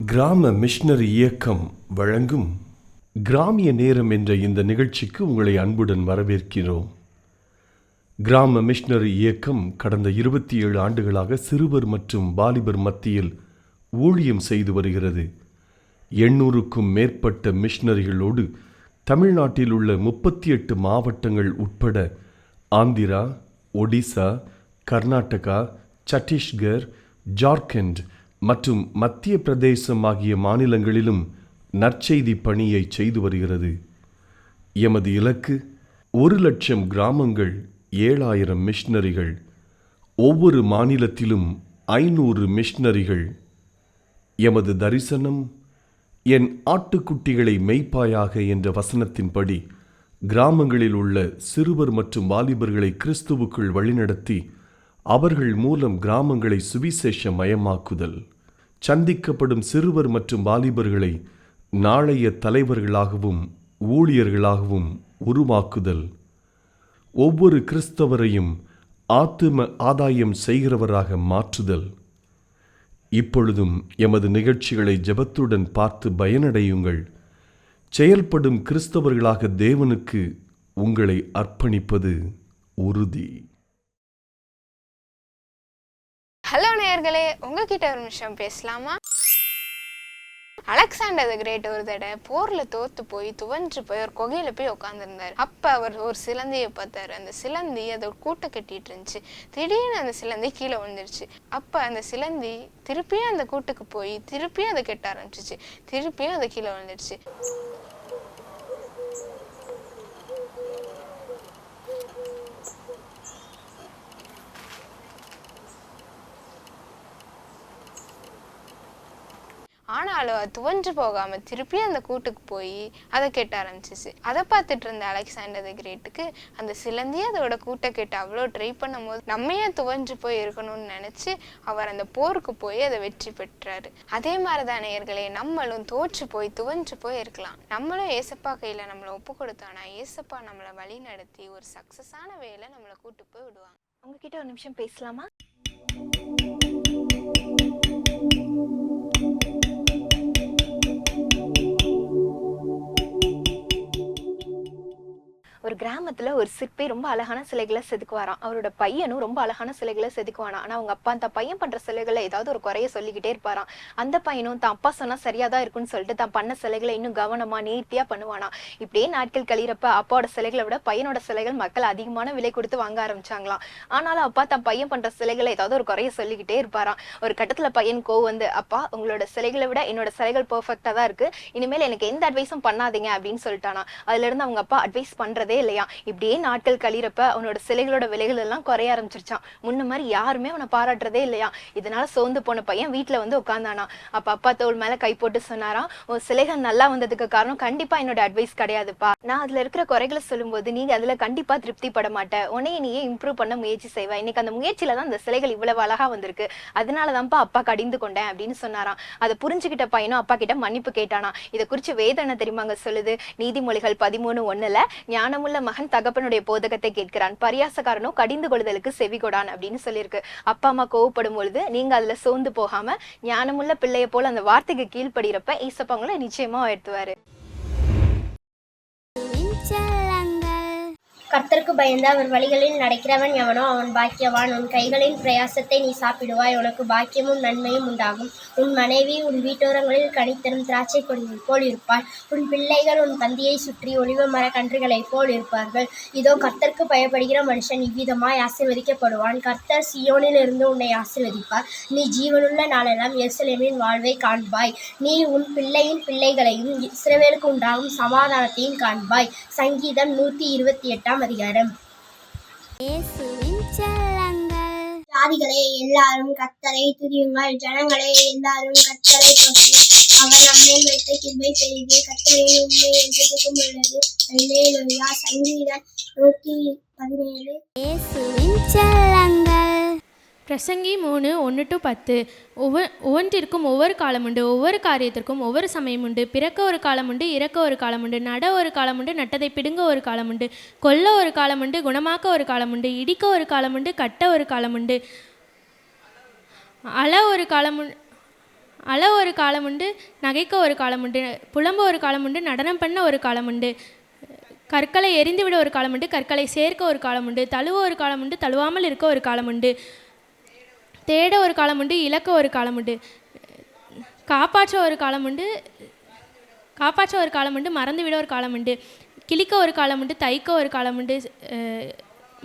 கிராம மிஷனரி இயக்கம் வழங்கும் கிராமிய நேரம் என்ற இந்த நிகழ்ச்சிக்கு உங்களை அன்புடன் வரவேற்கிறோம். கிராம மிஷனரி இயக்கம் கடந்த 27 ஆண்டுகளாக சிறுவர் மற்றும் வாலிபர் மத்தியில் ஊழியம் செய்து வருகிறது. 800க்கும் மேற்பட்ட மிஷனரிகளோடு தமிழ்நாட்டில் உள்ள 38 மாவட்டங்கள் உட்பட ஆந்திரா, ஒடிசா, கர்நாடகா, சத்தீஸ்கர், ஜார்க்கண்ட் மற்றும் மத்திய பிரதேசம் ஆகிய மாநிலங்களிலும் நற்செய்தி பணியை செய்து வருகிறது. எமது இலக்கு 1,00,000 கிராமங்கள், 7,000 மிஷனரிகள், ஒவ்வொரு மாநிலத்திலும் 500 மிஷனரிகள். எமது தரிசனம் என் ஆட்டுக்குட்டிகளை மேய்ப்பாயாக என்ற வசனத்தின்படி கிராமங்களில் உள்ள சிறுவர் மற்றும் வாலிபர்களை கிறிஸ்துவுக்குள் வழிநடத்தி அவர்கள் மூலம் கிராமங்களை சுவிசேஷ மயமாக்குதல், சந்திக்கப்படும் சிறுவர் மற்றும் வாலிபர்களை நாளைய தலைவர்களாகவும் ஊழியர்களாகவும் உருவாக்குதல், ஒவ்வொரு கிறிஸ்தவரையும் ஆத்தும ஆதாயம் செய்கிறவராக மாற்றுதல். இப்பொழுதும் எமது நிகழ்ச்சிகளை ஜெபத்துடன் பார்த்து பயனடையுங்கள். செயல்படும் கிறிஸ்தவர்களாக தேவனுக்கு உங்களை அர்ப்பணிப்பது உறுதி. ஹலோ நேயர்களே, உங்ககிட்ட ஒரு நிமிஷம் பேசலாமா? அலெக்சாண்டர் தி கிரேட் ஒரு தடவை போர்ல தோத்து போய் துவன்று போய் ஒரு குகையில போய் உட்காந்துருந்தாரு. அப்ப அவர் ஒரு சிலந்தியை பார்த்தாரு. அந்த சிலந்தி அதை கூட்டை கட்டிட்டு இருந்துச்சு. திடீர்னு அந்த சிலந்தி கீழே விழுந்துருச்சு. அப்ப அந்த சிலந்தி திருப்பியும் அந்த கூட்டுக்கு போய் திருப்பியும் அதை கெட்ட ஆரம்பிச்சிச்சு. திருப்பியும் அதை கீழே விழுந்துருச்சு. ஆனாலும் அது துவன்று போகாம திருப்பி அந்த கூட்டுக்கு போய் அதை கெட்ட ஆரம்பிச்சிச்சு. அதை பார்த்துட்டு இருந்த அலெக்சாண்டர் தி கிரேட்டுக்கு அந்த சிலந்தி அதோட கூட்டை கெட்ட அவ்வளோ ட்ரை பண்ணும் போது நம்மையே துவன்று போய் இருக்கணும்னு நினைச்சு அவர் அந்த போருக்கு போய் அதை வெற்றி பெற்றாரு. அதே மாதிரிதான் நேயர்களே, நம்மளும் தோற்று போய் துவன்று போய் இருக்கலாம். நம்மளும் ஏசப்பா கையில நம்மளை ஒப்பு கொடுத்தோம்னா ஏசப்பா நம்மளை வழி நடத்தி ஒரு சக்சஸான வேலை நம்மளை கூட்டு போய் விடுவாங்க. உங்ககிட்ட ஒரு நிமிஷம் பேசலாமா? ஒரு கிராமத்துல ஒரு சிற்பி ரொம்ப அழகான சிலைகளை செதுக்குவாராம். அவரோட பையனும் ரொம்ப அழகான சிலைகளை செதுக்குவானா. ஆனா அவங்க அப்பா அந்த பையன் பண்ற சிலைகளை ஏதாவது ஒரு குறைய சொல்லிக்கிட்டே இருப்பாராம். அந்த பையனும் தான் அப்பா சொன்னா சரியாதான் இருக்குன்னு சொல்லிட்டு தான் பண்ண சிலைகளை இன்னும் கவனமா நேர்த்தியா பண்ணுவானா. இப்படியே நாட்கள் கழிறப்ப அப்பாவோட சிலைகளை விட பையனோட சிலைகள் மக்கள் அதிகமான விலை கொடுத்து வாங்க ஆரம்பிச்சாங்களாம். ஆனாலும் அப்பா தான் பையன் பண்ற சிலைகளை ஏதாவது ஒரு குறைய சொல்லிக்கிட்டே இருப்பாராம். ஒரு கட்டத்துல பையன் கோவம் வந்து, அப்பா உங்களோட சிலைகளை விட என்னோட சிலைகள் பெர்ஃபெக்டா தான் இருக்கு, இனிமேல் எனக்கு எந்த அட்வைஸும் பண்ணாதீங்க அப்படின்னு சொல்லிட்டானா. அதுல இருந்து அவங்க அப்பா அட்வைஸ் பண்றதே இல்லையா. இப்படியே நாட்கள் கழிறப்ப அவனோட சிலைகளோட விலைகள் எல்லாம் குறைய ஆரம்பிச்சிருச்சான். முன்ன மாதிரி யாருமே அவனை பாராட்டுறதே இல்லையா. இதனால சோர்ந்து போன பையன் வீட்டுல வந்து உட்கார்ந்தானா. அப்ப அப்பா தோள் மேல கை போட்டு சொன்னாராம், உன் சிலைகள் நல்லா வந்ததுக்கு காரணம் கண்டிப்பா என்னோட அட்வைஸ் கிடையாதுப்பா. நான் அதுல இருக்கிற குறைகளை சொல்லும் போது நீங்க அதுல கண்டிப்பா திருப்தி பட மாட்டேன். உன்னையே நீயே இம்ப்ரூவ் பண்ண முயற்சி செய்வேன். இன்னைக்கு அந்த முயற்சியில தான் அந்த சிலைகள் இவ்வளவு அழகா வந்திருக்கு. அதனாலதான்ப்பா அப்பா கடிந்து கொண்டேன் அப்படின்னு சொன்னாராம். அதை புரிஞ்சுக்கிட்ட பையனும் அப்பா கிட்ட மன்னிப்பு கேட்டானா. இதை குறிச்சு வேதம் என்ன தெரியுமாங்க சொல்லுது? நீதிமொழிகள் 13:1 ஞானமுள்ள மகன் தகப்பனுடைய போதகத்தை கேட்கிறான், பரியாசக்காரனோ கடிந்து கொள்ளுதலுக்கு செவிகொடான் அப்படின்னு சொல்லியிருக்கு. அப்பா அம்மா கோவப்படும் பொழுது நீங்க அதுல சோர்ந்து போகாம ஞானமுள்ள பிள்ளைய போல அந்த வார்த்தைக்கு கீழ்படுகிறப்ப ஈசப்பா உங்களை நிச்சயமா உயர்த்துவாரு. கர்த்தருக்கு பயந்து அவர் வழிகளில் நடக்கிறவன் எவனோ அவன் பாக்கியவான். உன் கைகளின் பிரயாசத்தை நீ சாப்பிடுவாய், உனக்கு பாக்கியமும் நன்மையும் உண்டாகும். உன் மனைவி உன் வீட்டோரங்களில் கனித்தரும் திராட்சை கொடியை போல் இருப்பாள். உன் பிள்ளைகள் உன் பந்தியை சுற்றி ஒலிவ மர கன்றுகளைப் போல் இருப்பார்கள். இதோ கர்த்தருக்கு பயப்படுகிற மனுஷன் இவ்விதமாய் ஆசீர்வதிக்கப்படுவான். கர்த்தர் சீயோனில் இருந்து உன்னை ஆசீர்வதிப்பார். நீ ஜீவனுள்ள நாளெல்லாம் எருசலேமின் வாழ்வை காண்பாய். நீ உன் பிள்ளையின் பிள்ளைகளையும் இஸ்ரவேலுக்கு உண்டாகும் சமாதானத்தையும் காண்பாய். சங்கீதம் 128 அதிகாரம். ஜாதிகளே எல்லாரும் கர்த்தரை துதியுங்கள், ஜனங்களே எல்லாரும் கர்த்தரை போற்றுங்கள். அவர் நம்மேல் வைத்த கிருபை பெரிது, கர்த்தரின் உண்மை என்றும் உள்ளது. அல்லேலூயா. சங்கீதம் 117. பிரசங்கி 3:1-10. ஒவ்வொன்றிற்கும் ஒவ்வொரு காலம் உண்டு, ஒவ்வொரு காரியத்திற்கும் ஒவ்வொரு சமயம் உண்டு. பிறக்க ஒரு காலம் உண்டு, இறக்க ஒரு காலம் உண்டு, நட ஒரு காலம் உண்டு, நட்டதை பிடுங்க ஒரு காலம் உண்டு, கொல்ல ஒரு காலம் உண்டு, குணமாக்க ஒரு காலம் உண்டு, இடிக்க ஒரு காலம் உண்டு, கட்ட ஒரு காலம் உண்டு, அழ ஒரு காலம் உண்டு, நகைக்க ஒரு காலம் உண்டு, புலம்ப ஒரு காலம் உண்டு, நடனம் பண்ண ஒரு காலம் உண்டு, கற்களை எரிந்து விட ஒரு காலம் உண்டு, கற்களை சேர்க்க ஒரு காலம் உண்டு, தழுவ ஒரு காலம் உண்டு, தழுவாமல் இருக்க ஒரு காலம் உண்டு, தேட ஒரு காலம் உண்டு, இழக்க ஒரு காலம் உண்டு, காப்பாற்ற ஒரு காலம் உண்டு, மறந்துவிட ஒரு காலம் உண்டு, கிழிக்க ஒரு காலம் உண்டு, தைக்க ஒரு காலம் உண்டு,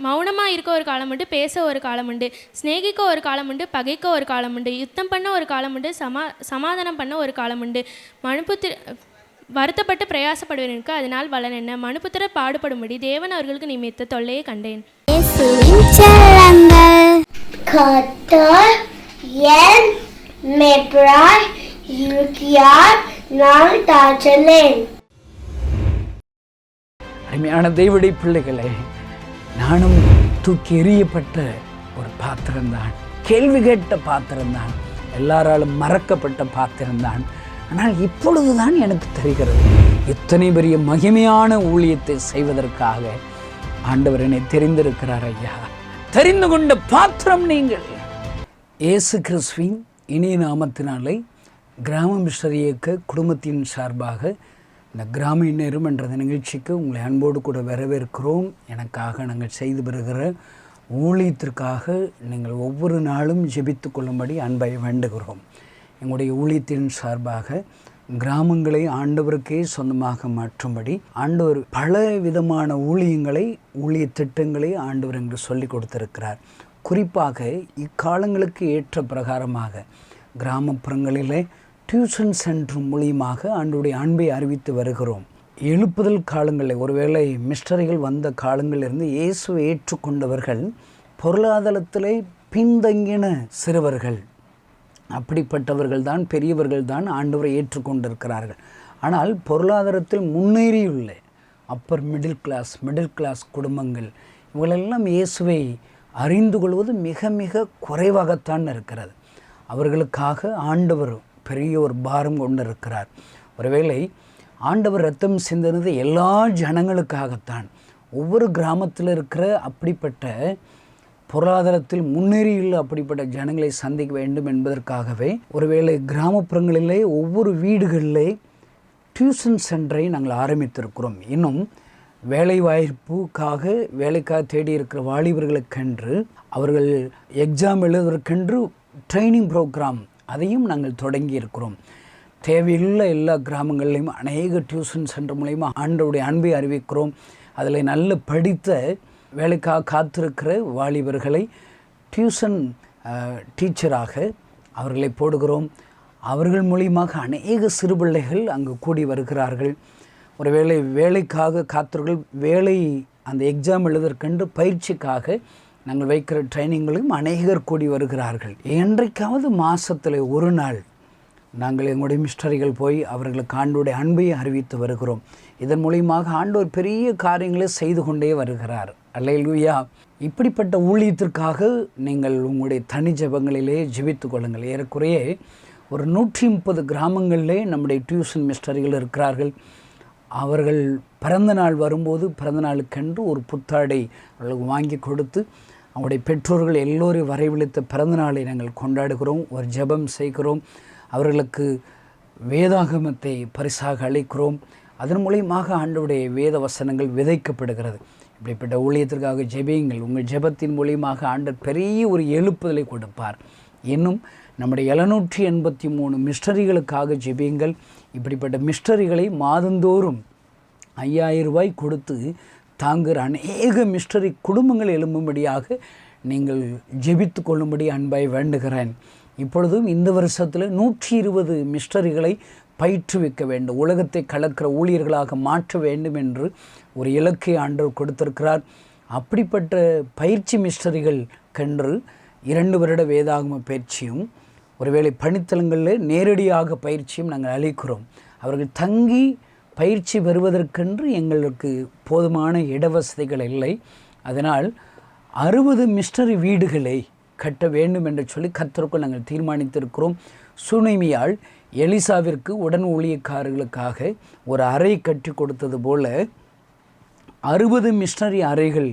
மௌனமாக இருக்க ஒரு காலம் உண்டு, பேச ஒரு காலம் உண்டு, சிநேகிக்க ஒரு காலம் உண்டு, பகைக்க ஒரு காலம் உண்டு, யுத்தம் பண்ண ஒரு காலம் உண்டு, சமாதானம் பண்ண ஒரு காலம் உண்டு, வருத்தப்பட்டு பிரயாசப்படுவதற்கு அதனால் பலன் என்ன? மனுபுத்திரர் பாடுபடும்படி தேவன் அவர்களுக்கு நியமித்த தொல்லையை கண்டேன். அருமையான தேவனுடைய பிள்ளைகளே, நானும் தூக்கி எறியப்பட்ட ஒரு பாத்திரம்தான், கேள்வி கேட்ட பாத்திரம்தான், எல்லாராலும் மறக்கப்பட்ட பாத்திரம்தான். ஆனால் இப்பொழுதுதான் எனக்கு தெரிகிறது, இத்தனை பெரிய மகிமையான ஊழியத்தை செய்வதற்காக ஆண்டவர் என்னை தெரிந்திருக்கிறார். ஐயா, தெரிந்து கொண்ட பாத்திரம் நீங்கள். இயேசு கிறிஸ்துவின் இனிய நாமத்தினாலே கிராம மிஷனரி இயக்க குடும்பத்தின் சார்பாக இந்த கிராம நேரம் என்ற நிகழ்ச்சிக்கு உங்களை அன்போடு கூட வரவேற்கிறோம். எனக்காக நாங்கள் செய்து வருகிற ஊழியத்திற்காக நீங்கள் ஒவ்வொரு நாளும் ஜெபித்து கொள்ளும்படி அன்பை வேண்டுகிறோம். எங்களுடைய ஊழியத்தின் சார்பாக கிராமங்களை ஆண்டவருக்கே சொந்தமாக மாற்றும்படி ஆண்டவர் பல விதமான ஊழியங்களை, ஊழிய திட்டங்களை ஆண்டவர் என்று சொல்லி கொடுத்திருக்கிறார். குறிப்பாக இக்காலங்களுக்கு ஏற்ற பிரகாரமாக கிராமப்புறங்களிலே டியூஷன் சென்டர் மூலியமாக ஆண்டவருடைய அன்பை அறிவித்து வருகிறோம். எழுப்புதல் காலங்களில், ஒருவேளை மிஸ்டரிகள் வந்த காலங்களிலிருந்து இயேசுவை ஏற்றுக்கொண்டவர்கள் பொருளாதாரத்திலே பின்தங்கின சிறுவர்கள், அப்படிப்பட்டவர்கள் தான், பெரியவர்கள் தான் ஆண்டவரை ஏற்றுக்கொண்டிருக்கிறார்கள். ஆனால் பொருளாதாரத்தில் முன்னேறியுள்ள அப்பர் மிடில் கிளாஸ் குடும்பங்கள், இவங்களெல்லாம் இயேசுவை அறிந்து கொள்வது மிக மிக குறைவாகத்தான் இருக்கிறது. அவர்களுக்காக ஆண்டவர் பெரிய ஒரு பாரம் கொண்டிருக்கிறார். ஒருவேளை ஆண்டவர் ரத்தம் சிந்தினது எல்லா ஜனங்களுக்காகத்தான், ஒவ்வொரு கிராமத்தில் இருக்கிற அப்படிப்பட்ட பொருளாதாரத்தில் முன்னேறியுள்ள அப்படிப்பட்ட ஜனங்களை சந்திக்க வேண்டும் என்பதற்காகவே ஒருவேளை கிராமப்புறங்களிலே ஒவ்வொரு வீடுகளிலே டியூஷன் சென்டரை நாங்கள் ஆரம்பித்திருக்கிறோம். இன்னும் வேலைவாய்ப்புக்காக தேடி இருக்கிற வாலிபர்களுக்கென்று, அவர்கள் எக்ஸாம் எழுதுவதற்கென்று ட்ரைனிங் ப்ரோக்ராம், அதையும் நாங்கள் தொடங்கி இருக்கிறோம். தேவையுள்ள எல்லா கிராமங்களிலையும் அநேக டியூஷன் சென்டர் மூலயமா ஆண்டவருடைய அன்பை அறிவிக்கிறோம். அதில் நல்ல படித்த வேலைக்காக காத்திருக்கிற வாலிபர்களை டியூஷன் டீச்சராக அவர்களை போடுகிறோம். அவர்கள் மூலியமாக அநேக சிறுபிள்ளைகள் அங்கு கூடி வருகிறார்கள். ஒருவேளை வேலைக்காக காத்திர்கள், வேலை அந்த எக்ஸாம் எழுதற்கென்று பயிற்சிக்காக நாங்கள் வைக்கிற ட்ரைனிங்களும் அநேகர் கூடி வருகிறார்கள். என்றைக்காவது மாதத்தில் ஒரு நாள் நாங்கள் எங்களுடைய மிஸ்டரிகள் போய் அவர்களுக்கு ஆண்டோடைய அன்பை அறிவித்து வருகிறோம். இதன் மூலியமாக ஆண்டவர் பெரிய காரியங்களை செய்து கொண்டே வருகிறார். அல்லேலூயா. இப்படிப்பட்ட ஊழியத்திற்காக நீங்கள் உங்களுடைய தனி ஜெபங்களிலே ஜெபித்து கொள்ளுங்கள். ஏறக்குறைய ஒரு 130 கிராமங்களிலே நம்முடைய டியூஷன் மிஸ்டரிகள் இருக்கிறார்கள். அவர்கள் பிறந்த நாள் வரும்போது பிறந்த நாளுக்கென்று ஒரு புத்தாடை அவர்களுக்கு வாங்கி கொடுத்து, அவங்களுடைய பெற்றோர்கள் எல்லோரையும் வரவழைத்த பிறந்த நாளை நாங்கள் கொண்டாடுகிறோம், ஒரு ஜெபம் செய்கிறோம். அவர்களுக்கு வேதாகமத்தை பரிசாக அளிக்கிறோம். அதன் மூலியமாக ஆண்டவருடைய வேத வசனங்கள் விதைக்கப்படுகிறது. இப்படிப்பட்ட ஊழியத்திற்காக ஜெபியுங்கள். உங்கள் ஜெபத்தின் மூலியமாக ஆண்டவர் பெரிய ஒரு எழுப்புதலை கொடுப்பார். இன்னும் நம்முடைய 783 மிஸ்டரிகளுக்காக ஜெபியுங்கள். இப்படிப்பட்ட மிஸ்டரிகளை மாதந்தோறும் 5000 ரூபாய் கொடுத்து தாங்குகிற அநேக மிஸ்டரி குடும்பங்கள் எழும்பும்படியாக நீங்கள் ஜெபித்து கொள்ளும்படி அன்பாய் வேண்டுகிறேன். இப்பொழுதும் இந்த வருஷத்தில் 120 மிஸ்டரிகளை பயிற்றுவிக்க வேண்டும், உலகத்தை கலக்கிற ஊழியர்களாக மாற்ற வேண்டும் என்று ஒரு இலக்கை ஆண்டவர் கொடுத்திருக்கிறார். அப்படிப்பட்ட பயிற்சி மிஸ்டரிகளுக்கென்று 2 வருட வேதாகம பயிற்சியும், ஒருவேளை பணித்தலங்களில் நேரடியாக பயிற்சியும் நாங்கள் அளிக்கிறோம். அவர்கள் தங்கி பயிற்சி பெறுவதற்கென்று எங்களுக்கு போதுமான இடவசதிகள் இல்லை. அதனால் 60 மிஸ்டரி வீடுகளை கட்ட வேண்டும் என்று சொல்லி கர்த்தருக்குள் நாங்கள் தீர்மானித்திருக்கிறோம். சுனேமியால் எலிசாவிற்கு உடன் ஊழியக்காரர்களுக்காக ஒரு அறை கட்டி கொடுத்தது போல 60 மிஷனரி அறைகள்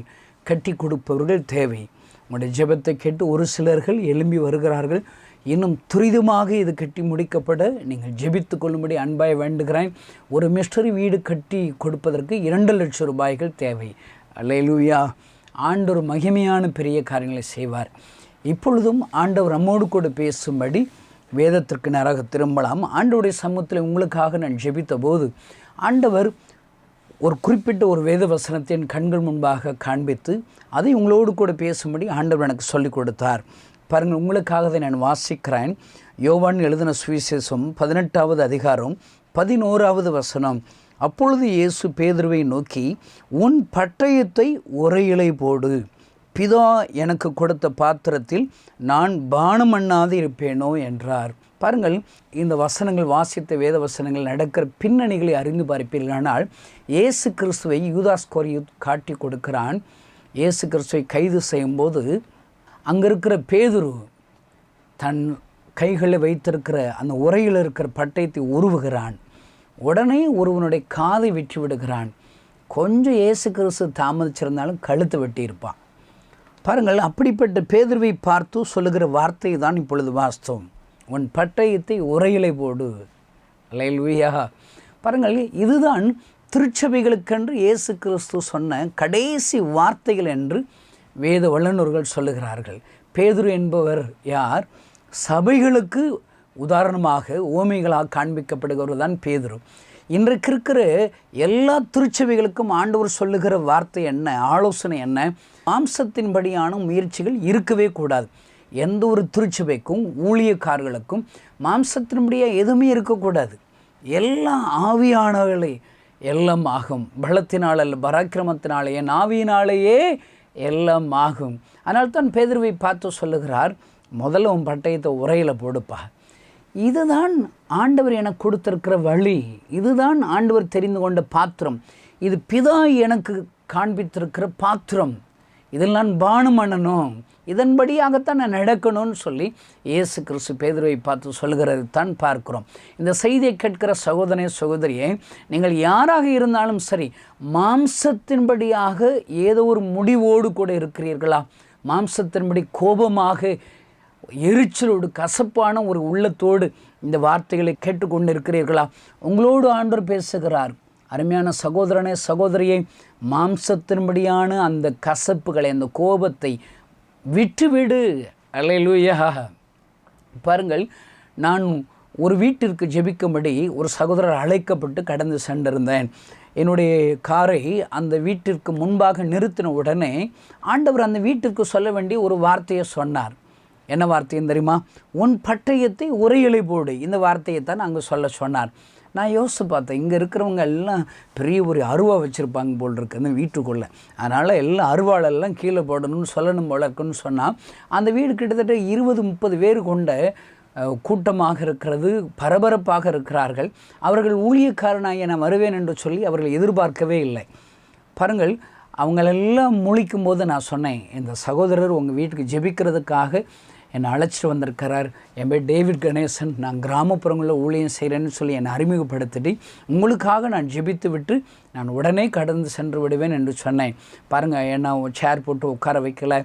கட்டி கொடுப்பவர்கள் தேவை. உங்களுடைய ஜெபத்தை கேட்டு ஒரு சிலர்கள் எழும்பி வருகிறார்கள். இன்னும் துரிதமாக இது கட்டி முடிக்கப்பட நீங்கள் ஜெபித்து கொள்ளும்படி அன்பாய் வேண்டுகிறேன். ஒரு மிஸ்டரி வீடு கட்டி கொடுப்பதற்கு 2 லட்சம் ரூபாய்கள் தேவை. அல்லேலூயா. ஆண்டவர் மகிமையான பெரிய காரியங்களை செய்வார். இப்பொழுதும் ஆண்டவர் நம்மோடு கூட பேசும்படி வேதத்திற்கு நேராக திரும்பலாம். ஆண்டவருடைய சமூகத்தில் உங்களுக்காக நான் ஜெபித்த போது ஆண்டவர் ஒரு குறிப்பிட்ட ஒரு வேத வசனத்தை என் கண்கள் முன்பாக காண்பித்து அதை உங்களோடு கூட பேசும்படி ஆண்டவர் எனக்கு சொல்லிக் கொடுத்தார். பாருங்கள், உங்களுக்காக அதை நான் வாசிக்கிறேன். யோவான் எழுதின சுவிசேஷம் 18வது அதிகாரம் 11வது வசனம். அப்பொழுது இயேசு பேதுருவை நோக்கி, உன் பட்டயத்தை உரையிலே போடு. பிதா எனக்கு கொடுத்த பாத்திரத்தில் நான் பானம் பண்ணாது இருப்பேனோ என்றார். பாருங்கள், இந்த வசனங்கள், வாசித்த வேத வசனங்கள் நடக்கிற பின்னணிகளை அறிந்து பார்ப்பீர்களானால், இயேசு கிறிஸ்துவை யூதாஸ்காரியோத் காட்டி கொடுக்கிறான். இயேசு கிறிஸ்துவை கைது செய்யும்போது அங்கே இருக்கிற பேதுரு தன் கைகளில் வைத்திருக்கிற அந்த உரையில் இருக்கிற பட்டயத்தை உருவுகிறான். உடனே ஒருவனுடைய காதை வெட்டி விடுகிறான். கொஞ்சம் இயேசு கிறிஸ்து தாமதிச்சிருந்தாலும் கழுத்தை வெட்டியிருப்பான். பாருங்கள், அப்படிப்பட்ட பேதுருவை பார்த்து சொல்லுகிற வார்த்தை தான் இப்பொழுது வாஸ்தவம். உன் பட்டயத்தை உரையிலே போடு. அல்லேலூயா. பாருங்கள், இதுதான் திருச்சபைகளுக்கென்று இயேசு கிறிஸ்து சொன்ன கடைசி வார்த்தைகள் என்று வேத வல்லுநர்கள் சொல்லுகிறார்கள். பேதுரு என்பவர் யார்? சபைகளுக்கு உதாரணமாக ஓமைகளாக காண்பிக்கப்படுகிறவர் தான் பேதுரு. இன்றைக்கு இருக்கிற எல்லா திருச்சபைகளுக்கும் ஆண்டவர் சொல்லுகிற வார்த்தை என்ன, ஆலோசனை என்ன? மாம்சத்தின்படியான முயற்சிகள் இருக்கவே கூடாது. எந்த ஒரு திருச்சபைக்கும் ஊழியக்காரர்களுக்கும் மாம்சத்தின்படியாக எதுவுமே இருக்கக்கூடாது. எல்லாம் ஆவியானவர்களே எல்லாம் ஆகும். பலத்தினால் அல்ல, பராக்கிரமத்தினாலே, என் ஆவியினாலேயே எல்லாம் ஆகும். அதனால் தான் பேதுருவை பார்த்து சொல்லுகிறார், முதல்ல உன் பட்டயத்தை உரையில் போடுப்பா. இதுதான் ஆண்டவர் எனக்கு கொடுத்திருக்கிற வழி. இதுதான் ஆண்டவர் தெரிந்து கொண்ட பாத்திரம். இது பிதா எனக்கு காண்பித்திருக்கிற பாத்திரம். இதில் நான் பானம் பண்ணணும், இதன்படியாகத்தான் நான் நடக்கணும்னு சொல்லி இயேசு கிறிஸ்து பேதுருவை பார்த்து சொல்கிறது தான் பார்க்கிறோம். இந்த செய்தியை கேட்கிற சகோதரனே, சகோதரியே, நீங்கள் யாராக இருந்தாலும் சரி, மாம்சத்தின்படியாக ஏதோ ஒரு முடிவோடு கூட இருக்கிறீர்களா? மாம்சத்தின்படி கோபமாக, எரிச்சலோடு, கசப்பான ஒரு உள்ளத்தோடு இந்த வார்த்தைகளை கேட்டுக்கொண்டு இருக்கிறீர்களா? உங்களோடு ஆண்டவர் பேசுகிறார். அருமையான சகோதரனே, சகோதரியை, மாம்சத்தின்படியான அந்த கசப்புகளை, அந்த கோபத்தை விட்டுவிடு. அல்லேலூயா. பாருங்கள், நான் ஒரு வீட்டிற்கு ஜெபிக்கும்படி ஒரு சகோதரர் அழைக்கப்பட்டு கடந்து சென்றிருந்தேன். என்னுடைய காரை அந்த வீட்டிற்கு முன்பாக நிறுத்தின உடனே ஆண்டவர் அந்த வீட்டிற்கு சொல்ல வேண்டிய ஒரு வார்த்தையை சொன்னார். என்ன வார்த்தையும் தெரியுமா? உன் பட்டயத்தை உரையிலே போடு. இந்த வார்த்தையை தான் அங்கே சொல்ல சொன்னார். நான் யோசித்து பார்த்தேன், இங்கே இருக்கிறவங்க எல்லாம் பெரிய ஒரு அருவா வச்சுருப்பாங்க போல் இருக்கு அந்த வீட்டுக்குள்ளே. அதனால் எல்லாம் அருவாளெல்லாம் கீழே போடணும்னு சொல்லணும் போல இருக்குன்னு சொன்னால், அந்த வீடு கிட்டத்தட்ட 20-30 பேர் கொண்ட கூட்டமாக இருக்கிறது, பரபரப்பாக இருக்கிறார்கள். அவர்கள் ஊழியக்காரனாக நான் வருவேன் என்று சொல்லி அவர்கள் எதிர்பார்க்கவே இல்லை. பாருங்கள், அவங்களெல்லாம் முழிக்கும் போது நான் சொன்னேன், இந்த சகோதரர் உங்கள் வீட்டுக்கு ஜெபிக்கிறதுக்காக என்னை அழைச்சிட்டு வந்திருக்கிறார். என் பேர் டேவிட் கணேசன், நான் கிராமப்புறங்களில் ஊழியம் செய்கிறேன்னு சொல்லி என்னை அறிமுகப்படுத்திட்டு உங்களுக்காக நான் ஜெபித்து விட்டு நான் உடனே கடந்து சென்று விடுவேன் என்று சொன்னேன். பாருங்கள், என்ன சேர் போட்டு உட்கார வைக்கலை,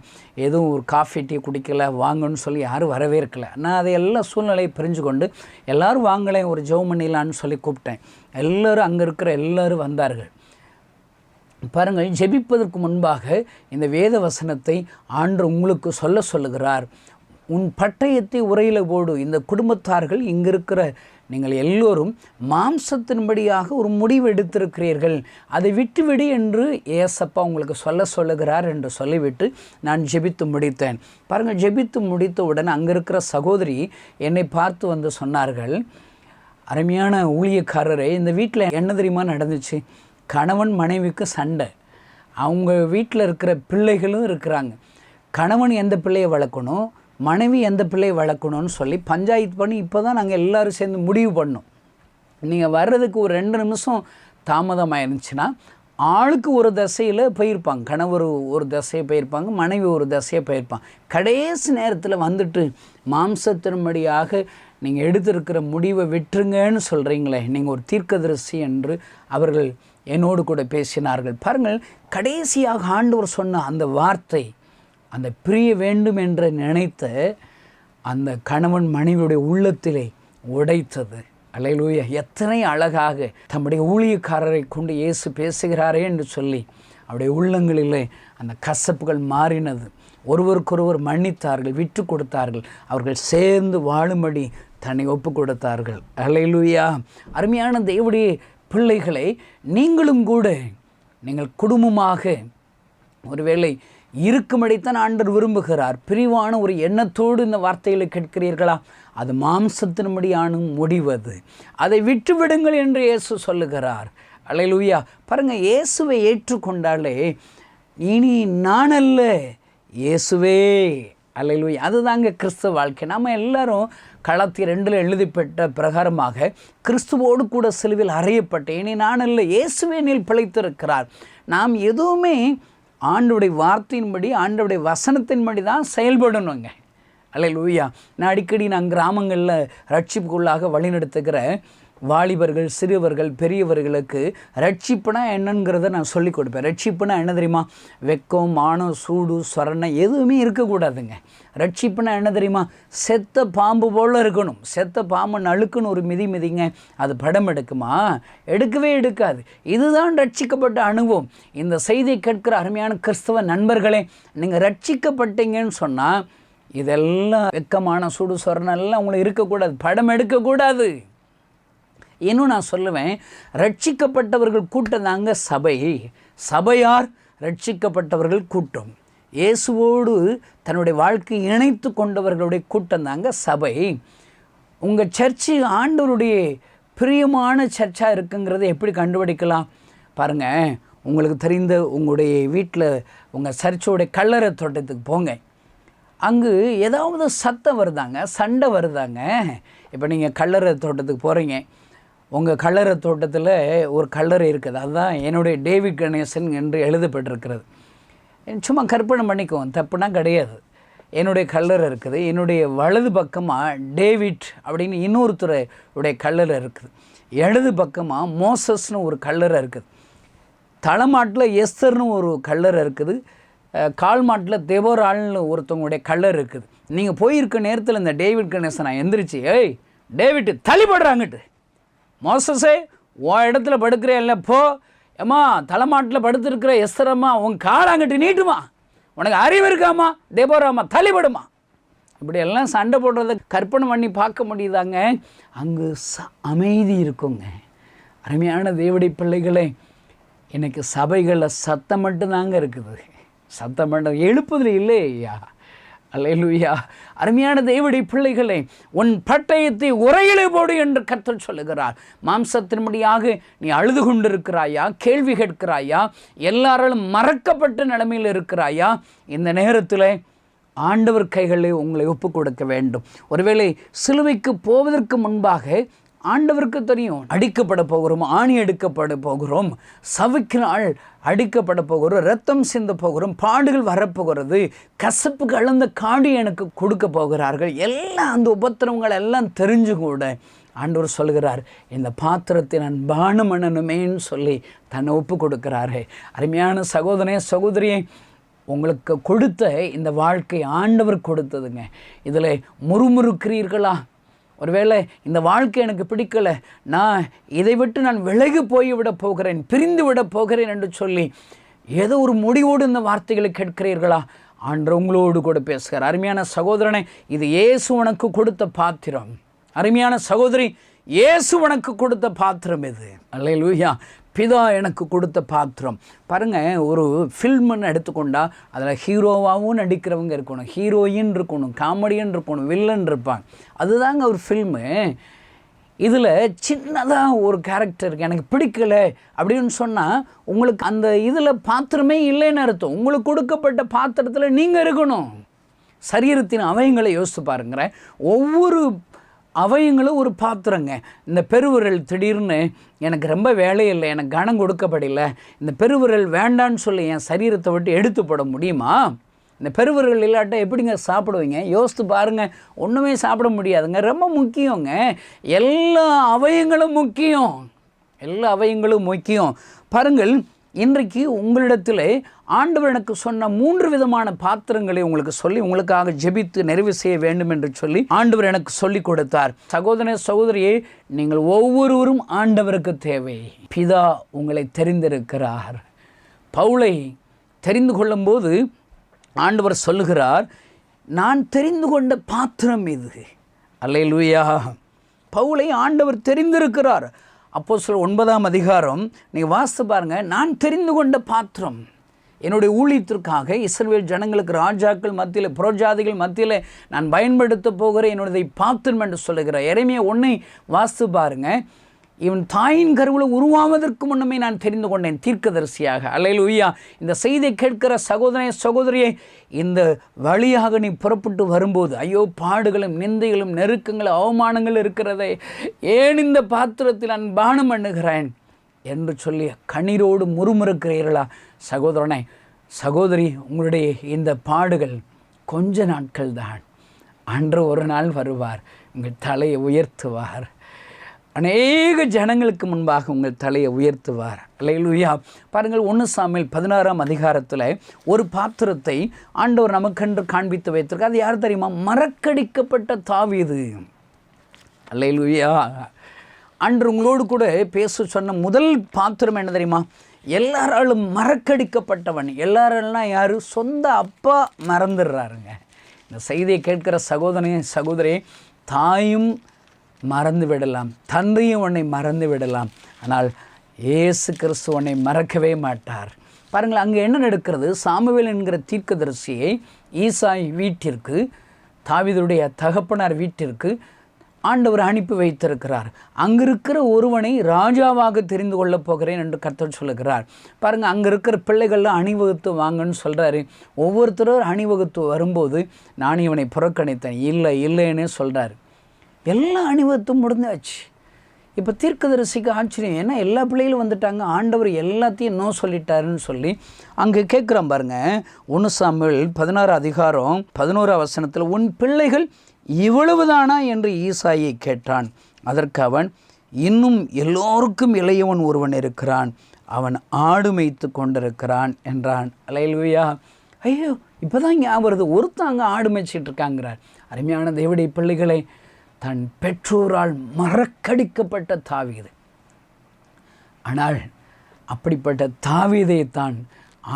எதுவும் ஒரு காஃபி டீ குடிக்கலை, வாங்கன்னு சொல்லி யாரும் வரவே இருக்கலை. நான் அதை எல்லா சூழ்நிலையை புரிஞ்சு கொண்டு எல்லோரும் வாங்கலேன், ஒரு ஜெபம் பண்ணிடலான்னு சொல்லி கூப்பிட்டேன். எல்லோரும் அங்கே இருக்கிற எல்லோரும் வந்தார்கள். பாருங்கள், ஜெபிப்பதற்கு முன்பாக இந்த வேத வசனத்தை ஆண்டவர் உங்களுக்கு சொல்லுகிறார். உன் பட்டயத்தை உரையில் போடு. இந்த குடும்பத்தார்கள், இங்கே இருக்கிற நீங்கள் எல்லோரும் மாம்சத்தின்படியாக ஒரு முடிவு எடுத்திருக்கிறீர்கள், அதை விட்டுவிடு என்று ஏசப்பா உங்களுக்கு சொல்லுகிறார் என்று சொல்லிவிட்டு நான் ஜெபித்து முடித்தேன். பாருங்கள், ஜெபித்து முடித்தவுடன் அங்கே இருக்கிற சகோதரி என்னை பார்த்து வந்து சொன்னார்கள், அருமையான ஊழியக்காரரே, இந்த வீட்டில் என்ன தெரியுமா நடந்துச்சு? கணவன் மனைவிக்கு சண்டை. அவங்க வீட்டில் இருக்கிற பிள்ளைகளும் இருக்கிறாங்க. கணவன் எந்த பிள்ளையை வளர்க்கணும், மனைவி எந்த பிள்ளையை வளர்க்கணும்னு சொல்லி பஞ்சாயத்து பண்ணி இப்போ தான் நாங்கள் எல்லோரும் சேர்ந்து முடிவு பண்ணோம். நீங்கள் வர்றதுக்கு ஒரு 2 நிமிஷம் தாமதமாக இருந்துச்சுன்னா ஆளுக்கு ஒரு திசையில் போயிருப்பாங்க. கணவர் ஒரு திசையை போயிருப்பாங்க, மனைவி ஒரு திசையை போயிருப்பாங்க. கடைசி நேரத்தில் வந்துட்டு மாம்சத்தின்படியாக நீங்கள் எடுத்திருக்கிற முடிவை விட்டுருங்கன்னு சொல்கிறீங்களே, நீங்கள் ஒரு தீர்க்கதரிசி என்று அவர்கள் என்னோடு கூட பேசினார்கள். பாருங்கள், கடைசியாக ஆண்டவர் சொன்ன அந்த வார்த்தை, அந்த பிரிய வேண்டும் என்று நினைத்த அந்த கணவன் மனைவியுடைய உள்ளத்திலே உடைத்தது. அல்லேலூயா! எத்தனை அழகாக தம்முடைய ஊழியக்காரரை கொண்டு இயேசு பேசுகிறாரே என்று சொல்லி அவருடைய உள்ளங்களிலே அந்த கசப்புகள் மாறினது. ஒருவருக்கொருவர் மன்னித்தார்கள், விட்டு கொடுத்தார்கள், அவர்கள் சேர்ந்து வாழும்படி தன்னை ஒப்பு கொடுத்தார்கள். அல்லேலூயா! அருமையான தேவனுடைய பிள்ளைகளை, நீங்களும் கூட நீங்கள் குடும்பமாக ஒருவேளை இருக்கும்படித்தான் ஆண்டவர் விரும்புகிறார். பிரிவான ஒரு எண்ணத்தோடு இந்த வார்த்தைகளை கேட்கிறீர்களா? அது மாம்சத்தின்படியான முடிவது. அதை விட்டுவிடுங்கள் என்று இயேசு சொல்லுகிறார். அல்லேலூயா! பாருங்கள், இயேசுவை ஏற்றுக்கொண்டாலே இனி நான் அல்ல, இயேசுவே. அல்லேலூயா! அதுதாங்க கிறிஸ்துவ வாழ்க்கை. நம்ம எல்லாரும் கலாத்தியர் 2 எழுதிப்பட்ட பிரகாரமாக கிறிஸ்துவோடு கூட சிலுவையில் அறையப்பட்ட இனி நான் அல்ல, இயேசுவே நீல் பிழைத்திருக்கிறார். நாம் எதுவுமே ஆண்டவருடைய வார்த்தையின்படி, ஆண்டவருடைய வசனத்தின்படி தான் செயல்படணுங்க. அல்லேலூயா! நான் அடிக்கடி கிராமங்களில் ரட்சிப்புக்குள்ளாக வழிநடத்துகிற வாலிபர்கள், சிறுவர்கள், பெரியவர்களுக்கு ரட்சிப்புனா என்னங்கிறத நான் சொல்லிக் கொடுப்பேன். ரட்சிப்புனா என்ன தெரியுமா? வெக்கம், மானம், சூடு, சொரணை எதுவுமே இருக்கக்கூடாதுங்க. ரட்சிப்புனா என்ன தெரியுமா? செத்த பாம்பு போல் இருக்கணும். செத்த பாம்பு நழுக்குன்னு ஒரு மிதிங்க, அது படம் எடுக்குமா? எடுக்கவே எடுக்காது. இதுதான் ரட்சிக்கப்பட்ட அனுபவம். இந்த செய்தியை கேட்கிற அருமையான கிறிஸ்தவ நண்பர்களே, நீங்கள் ரட்சிக்கப்பட்டீங்கன்னு சொன்னால் இதெல்லாம் வெக்கமான சூடு, சொரணை எல்லாம் உங்களுக்கு இருக்கக்கூடாது, படம் எடுக்கக்கூடாது. இன்னும் நான் சொல்லுவேன், ரட்சிக்கப்பட்டவர்கள் கூட்டம் தாங்க சபை. சபையார் ரட்சிக்கப்பட்டவர்கள் கூட்டம். இயேசுவோடு தன்னுடைய வாழ்க்கையை இணைத்து கொண்டவர்களுடைய கூட்டம் தாங்க சபை. உங்கள் சர்ச்சு ஆண்டவருடைய பிரியமான சர்ச்சாக இருக்குங்கிறத எப்படி கண்டுபிடிக்கலாம்? பாருங்கள், உங்களுக்கு தெரிந்த உங்களுடைய வீட்டில் உங்கள் சர்ச்சோடைய கல்லறை தோட்டத்துக்கு போங்க. அங்கு ஏதாவது சத்தம் வருதாங்க, சண்டை வருதாங்க. இப்போ நீங்கள் கல்லறை தோட்டத்துக்கு போகிறீங்க, உங்கள் கல்லறை தோட்டத்தில் ஒரு கல்லறை இருக்குது, அதுதான் என்னுடைய டேவிட் கணேசன் என்று எழுதப்பட்டிருக்கிறது. சும்மா கற்பனை பண்ணிக்குவோம், தப்புனா கிடையாது. என்னுடைய கல்லறை இருக்குது, என்னுடைய வலது பக்கமாக டேவிட் அப்படின்னு இன்னொருத்தருடைய கல்லறை இருக்குது, இடது பக்கமாக மோசஸ்னு ஒரு கல்லறை இருக்குது, தலைமாட்டில் எஸ்தர்னு ஒரு கல்லறை இருக்குது, கால் மாட்டில் தெபோராள்னு ஒருத்தவங்களுடைய கல்லறை இருக்குது. நீங்கள் போயிருக்க நேரத்தில் இந்த டேவிட் கணேசன் நான் எந்திரிச்சு, ஏய் டேவிட்டு தள்ளிப்படுறாங்கட்டு, மோசஸே உன் இடத்துல படுக்கிறே இல்லை, போ ஏம்மா தலைமாட்டில் படுத்துருக்கிற எஸ்தரம்மா உன் காலாங்கட்டு நீட்டுமா, உனக்கு அறிவு இருக்காமா, தெபோராம்மா தள்ளிப்படுமா. இப்படி எல்லாம் சண்டை போடுறத கற்பனை பண்ணி பார்க்க முடியுதாங்க? அங்கு அமைதி இருக்குங்க. அருமையான தேவனுடைய பிள்ளைகளே, எனக்கு சபைகளில் சத்தம் மட்டும்தாங்க இருக்குது. சத்தம் மட்டும் எழுப்புதல் இல்லை ஐயா. அல்லேலூயா! அருமையான தேவனுடைய பிள்ளைகளே, உன் பட்டயத்தை உரையிலே போடு என்று கர்த்தர் சொல்லுகிறார். மாம்சத்தின்படியாக நீ அழுது கொண்டிருக்கிறாயா? கேள்வி கேட்கிறாயா? எல்லாராலும் மறக்கப்பட்ட நிலைமையில் இருக்கிறாயா? இந்த நேரத்தில் ஆண்டவர் கைகளில் உங்களை ஒப்பு கொடுக்க வேண்டும். ஒருவேளை சிலுவைக்கு போவதற்கு முன்பாக ஆண்டவருக்கு தெரியும், அடிக்கப்பட போகிறோம், ஆணி எடுக்கப்பட போகிறோம், சவுக்கினால் அடிக்கப்பட போகிறோம், ரத்தம் சிந்த போகிறோம், பாடுகள் வரப்போகிறது, கசப்பு கலந்த காடி எனக்கு கொடுக்க போகிறார்கள், எல்லாம் அந்த உபத்திரவங்கள் எல்லாம் தெரிஞ்சு கூட ஆண்டவர் சொல்கிறார், இந்த பாத்திரத்தை நான் பானம் பண்ணணுமேன்னு சொல்லி தன்னை ஒப்பு கொடுக்கிறாரு. அருமையான சகோதரனே, சகோதரியை, உங்களுக்கு கொடுத்த இந்த வாழ்க்கை ஆண்டவர் கொடுத்ததுங்க. இதில் முறுமுறுக்கிறீர்களா? ஒருவேளை இந்த வாழ்க்கை எனக்கு பிடிக்கலை, நான் இதை விட்டு நான் விலகி போய்விட போகிறேன், பிரிந்து விட போகிறேன் என்று சொல்லி ஏதோ ஒரு முடிவோடு இந்த வார்த்தைகளை கேட்கிறீர்களா? ஆண்டவர் உங்களோடு கூட பேசுகிறார். அருமையான சகோதரனே, இது இயேசு உனக்கு கொடுத்த பாத்திரம். அருமையான சகோதரி, இயேசு உனக்கு கொடுத்த பாத்திரம் இது. அல்லேலூயா! பிதா எனக்கு கொடுத்த பாத்திரம். பாருங்கள், ஒரு ஃபில்ம்னு எடுத்துக்கொண்டால் அதில் ஹீரோவாகவும் நடிக்கிறவங்க இருக்கணும், ஹீரோயின் இருக்கணும், காமெடியன் இருக்கணும், வில்லன் இருப்பாங்க. அதுதாங்க ஒரு ஃபில்மு. இதில் சின்னதாக ஒரு கேரக்டர் இருக்குது, எனக்கு பிடிக்கலை அப்படின்னு சொன்னால் உங்களுக்கு அந்த இதில் பாத்திரமே இல்லைன்னு அர்த்தம். உங்களுக்கு கொடுக்கப்பட்ட பாத்திரத்தில் நீங்கள் இருக்கணும். சரீரத்தின் அவயங்களை யோசித்து பாருங்கிறேன். ஒவ்வொரு அவயங்களும் ஒரு பாத்திரங்க. இந்த பெருவிரல் திடீர்னு எனக்கு ரொம்ப வேலை இல்லை, எனக்கு கனம் கொடுக்கப்படலை, இந்த பெருவிரல் வேண்டான்னு சொல்லி என் சரீரத்தை விட்டு எடுத்து போட முடியுமா? இந்த பெருவிரல் இல்லாட்ட எப்படிங்க சாப்பிடுவீங்க? யோசித்து பாருங்கள், ஒன்றுமே சாப்பிட முடியாதுங்க. ரொம்ப முக்கியங்க. எல்லா அவயங்களும் முக்கியம், எல்லா அவயங்களும் முக்கியம். பாருங்கள், இன்றைக்கு உங்களிடத்திலே ஆண்டவர் எனக்கு சொன்ன 3 விதமான பாத்திரங்களை உங்களுக்கு சொல்லி உங்களுக்காக ஜெபித்து நிறைவு செய்ய வேண்டும் என்று சொல்லி ஆண்டவர் எனக்கு சொல்லி கொடுத்தார். சகோதர சகோதரியே, நீங்கள் ஒவ்வொருவரும் ஆண்டவருக்கு தேவை. பிதா உங்களை தெரிந்திருக்கிறார். பவுலை தெரிந்து கொள்ளும்போது ஆண்டவர் சொல்லுகிறார், நான் தெரிந்து கொண்ட பாத்திரம் இது. அல்லேலூயா. பவுலை ஆண்டவர் தெரிந்திருக்கிறார். அப்போஸ்தலர் 9ஆம் அதிகாரம் நீங்கள் வாசித்து பாருங்கள். நான் தெரிந்து கொண்ட பாத்திரம், என்னுடைய ஊழியத்திற்காக இஸ்ரவேல் ஜனங்களுக்கு ராஜாக்கள் மத்தியில் புறஜாதிகள் மத்தியில் நான் பயன்படுத்த போகிற என்னுடைய பாத்திரம் என்று சொல்லுகிறார். எரேமியா 1 வாசித்து பாருங்கள். இவன் தாயின் கருவில் உருவாவதற்கு முன்னமே நான் தெரிந்து கொண்டேன் தீர்க்கதரிசியாக. அல்லேலூயா. இந்த செய்தியை கேட்கிற சகோதரனே சகோதரியை, இந்த வழியாக நீ புறப்பட்டு வரும்போது ஐயோ பாடுகளும் நிந்தைகளும் நெருக்கங்களும் அவமானங்கள் இருக்கிறதே, ஏன் இந்த பாத்திரத்தில் நான் பானம் பண்ணுகிறேன் என்று சொல்லி கண்ணீரோடு முறுமுறுக்கிறீர்களா? சகோதரனே சகோதரி, உங்களுடைய இந்த பாடுகள் கொஞ்ச நாட்கள் தான். அன்று ஒரு நாள் வருவார், உங்கள் தலையை உயர்த்துவார். அநேக ஜனங்களுக்கு முன்பாக உங்கள் தலையை உயர்த்துவார். அல்லேலூயா. பாருங்கள், 1 சாமுவேல் 16ஆம் அதிகாரத்தில் ஒரு பாத்திரத்தை ஆண்டவர் நமக்கென்று காண்பித்து வைத்திருக்கார். அது யார் தெரியுமா? மறக்கடிக்கப்பட்ட தாவீது. அல்லேலூயா. அன்று உங்களோடு கூட பேச சொன்ன முதல் பாத்திரம் என்ன தெரியுமா? எல்லாராலும் மறக்கடிக்கப்பட்டவன். எல்லாரெல்லாம் யார்? சொந்த அப்பா மறந்துடுறாருங்க. இந்த செய்தியை கேட்கிற சகோதரி, தாயும் மறந்து விடலாம், தந்தையும் உன்னை மறந்து விடலாம், ஆனால் இயேசு கிறிஸ்து உன்னை மறக்கவே மாட்டார். பாருங்கள், அங்கே என்ன நடக்கிறது? சாமுவேல் என்கிற தீர்க்கதரிசியை ஈசாய் வீட்டிற்கு, தாவீதுடைய தகப்பனார் வீட்டிற்கு ஆண்டவர் அனுப்பி வைத்திருக்கிறார். அங்கே இருக்கிற ஒருவனை ராஜாவாக தெரிந்து கொள்ளப் போகிறேன் என்று கர்த்தர் சொல்லுகிறார். பாருங்கள், அங்கே இருக்கிற பிள்ளைகள்லாம் அணிவகுத்து வாங்கன்னு சொல்கிறாரு. ஒவ்வொருத்தரும் அணிவகுத்து வரும்போது நான் இவனை புறக்கணித்தேன், இல்லைன்னு சொல்கிறார். எல்லா அணிவகுத்தும் முடிஞ்சாச்சு. இப்போ தீர்க்கதரிசிக்கு ஆச்சரியம், ஏன்னா எல்லா பிள்ளைகளும் வந்துட்டாங்க, ஆண்டவர் எல்லாத்தையும் நோ சொல்லிட்டாருன்னு சொல்லி அங்கே கேட்குறான் பாருங்கள். 1 சாமுவேல் 16 அதிகாரம் 11ஆம் வசனத்தில், உன் பிள்ளைகள் இவ்வளவுதானா என்று ஈசாயை கேட்டான். அதற்கு அவன், இன்னும் எல்லோருக்கும் இளையவன் ஒருவன் இருக்கிறான், அவன் ஆடு மேய்த்து கொண்டிருக்கிறான் என்றான். அல்லேலூயா. ஐயோ, இப்போ தான் ஞாபகம் வருது, ஒருத்தாங்க ஆடு மேய்ச்சிட்டு இருக்காங்கிறார். அருமையான தேவனுடைய பிள்ளைகளை, தன் பெற்றோரால் மறக்கடிக்கப்பட்ட தாவீது, ஆனால் அப்படிப்பட்ட தாவீதை தான்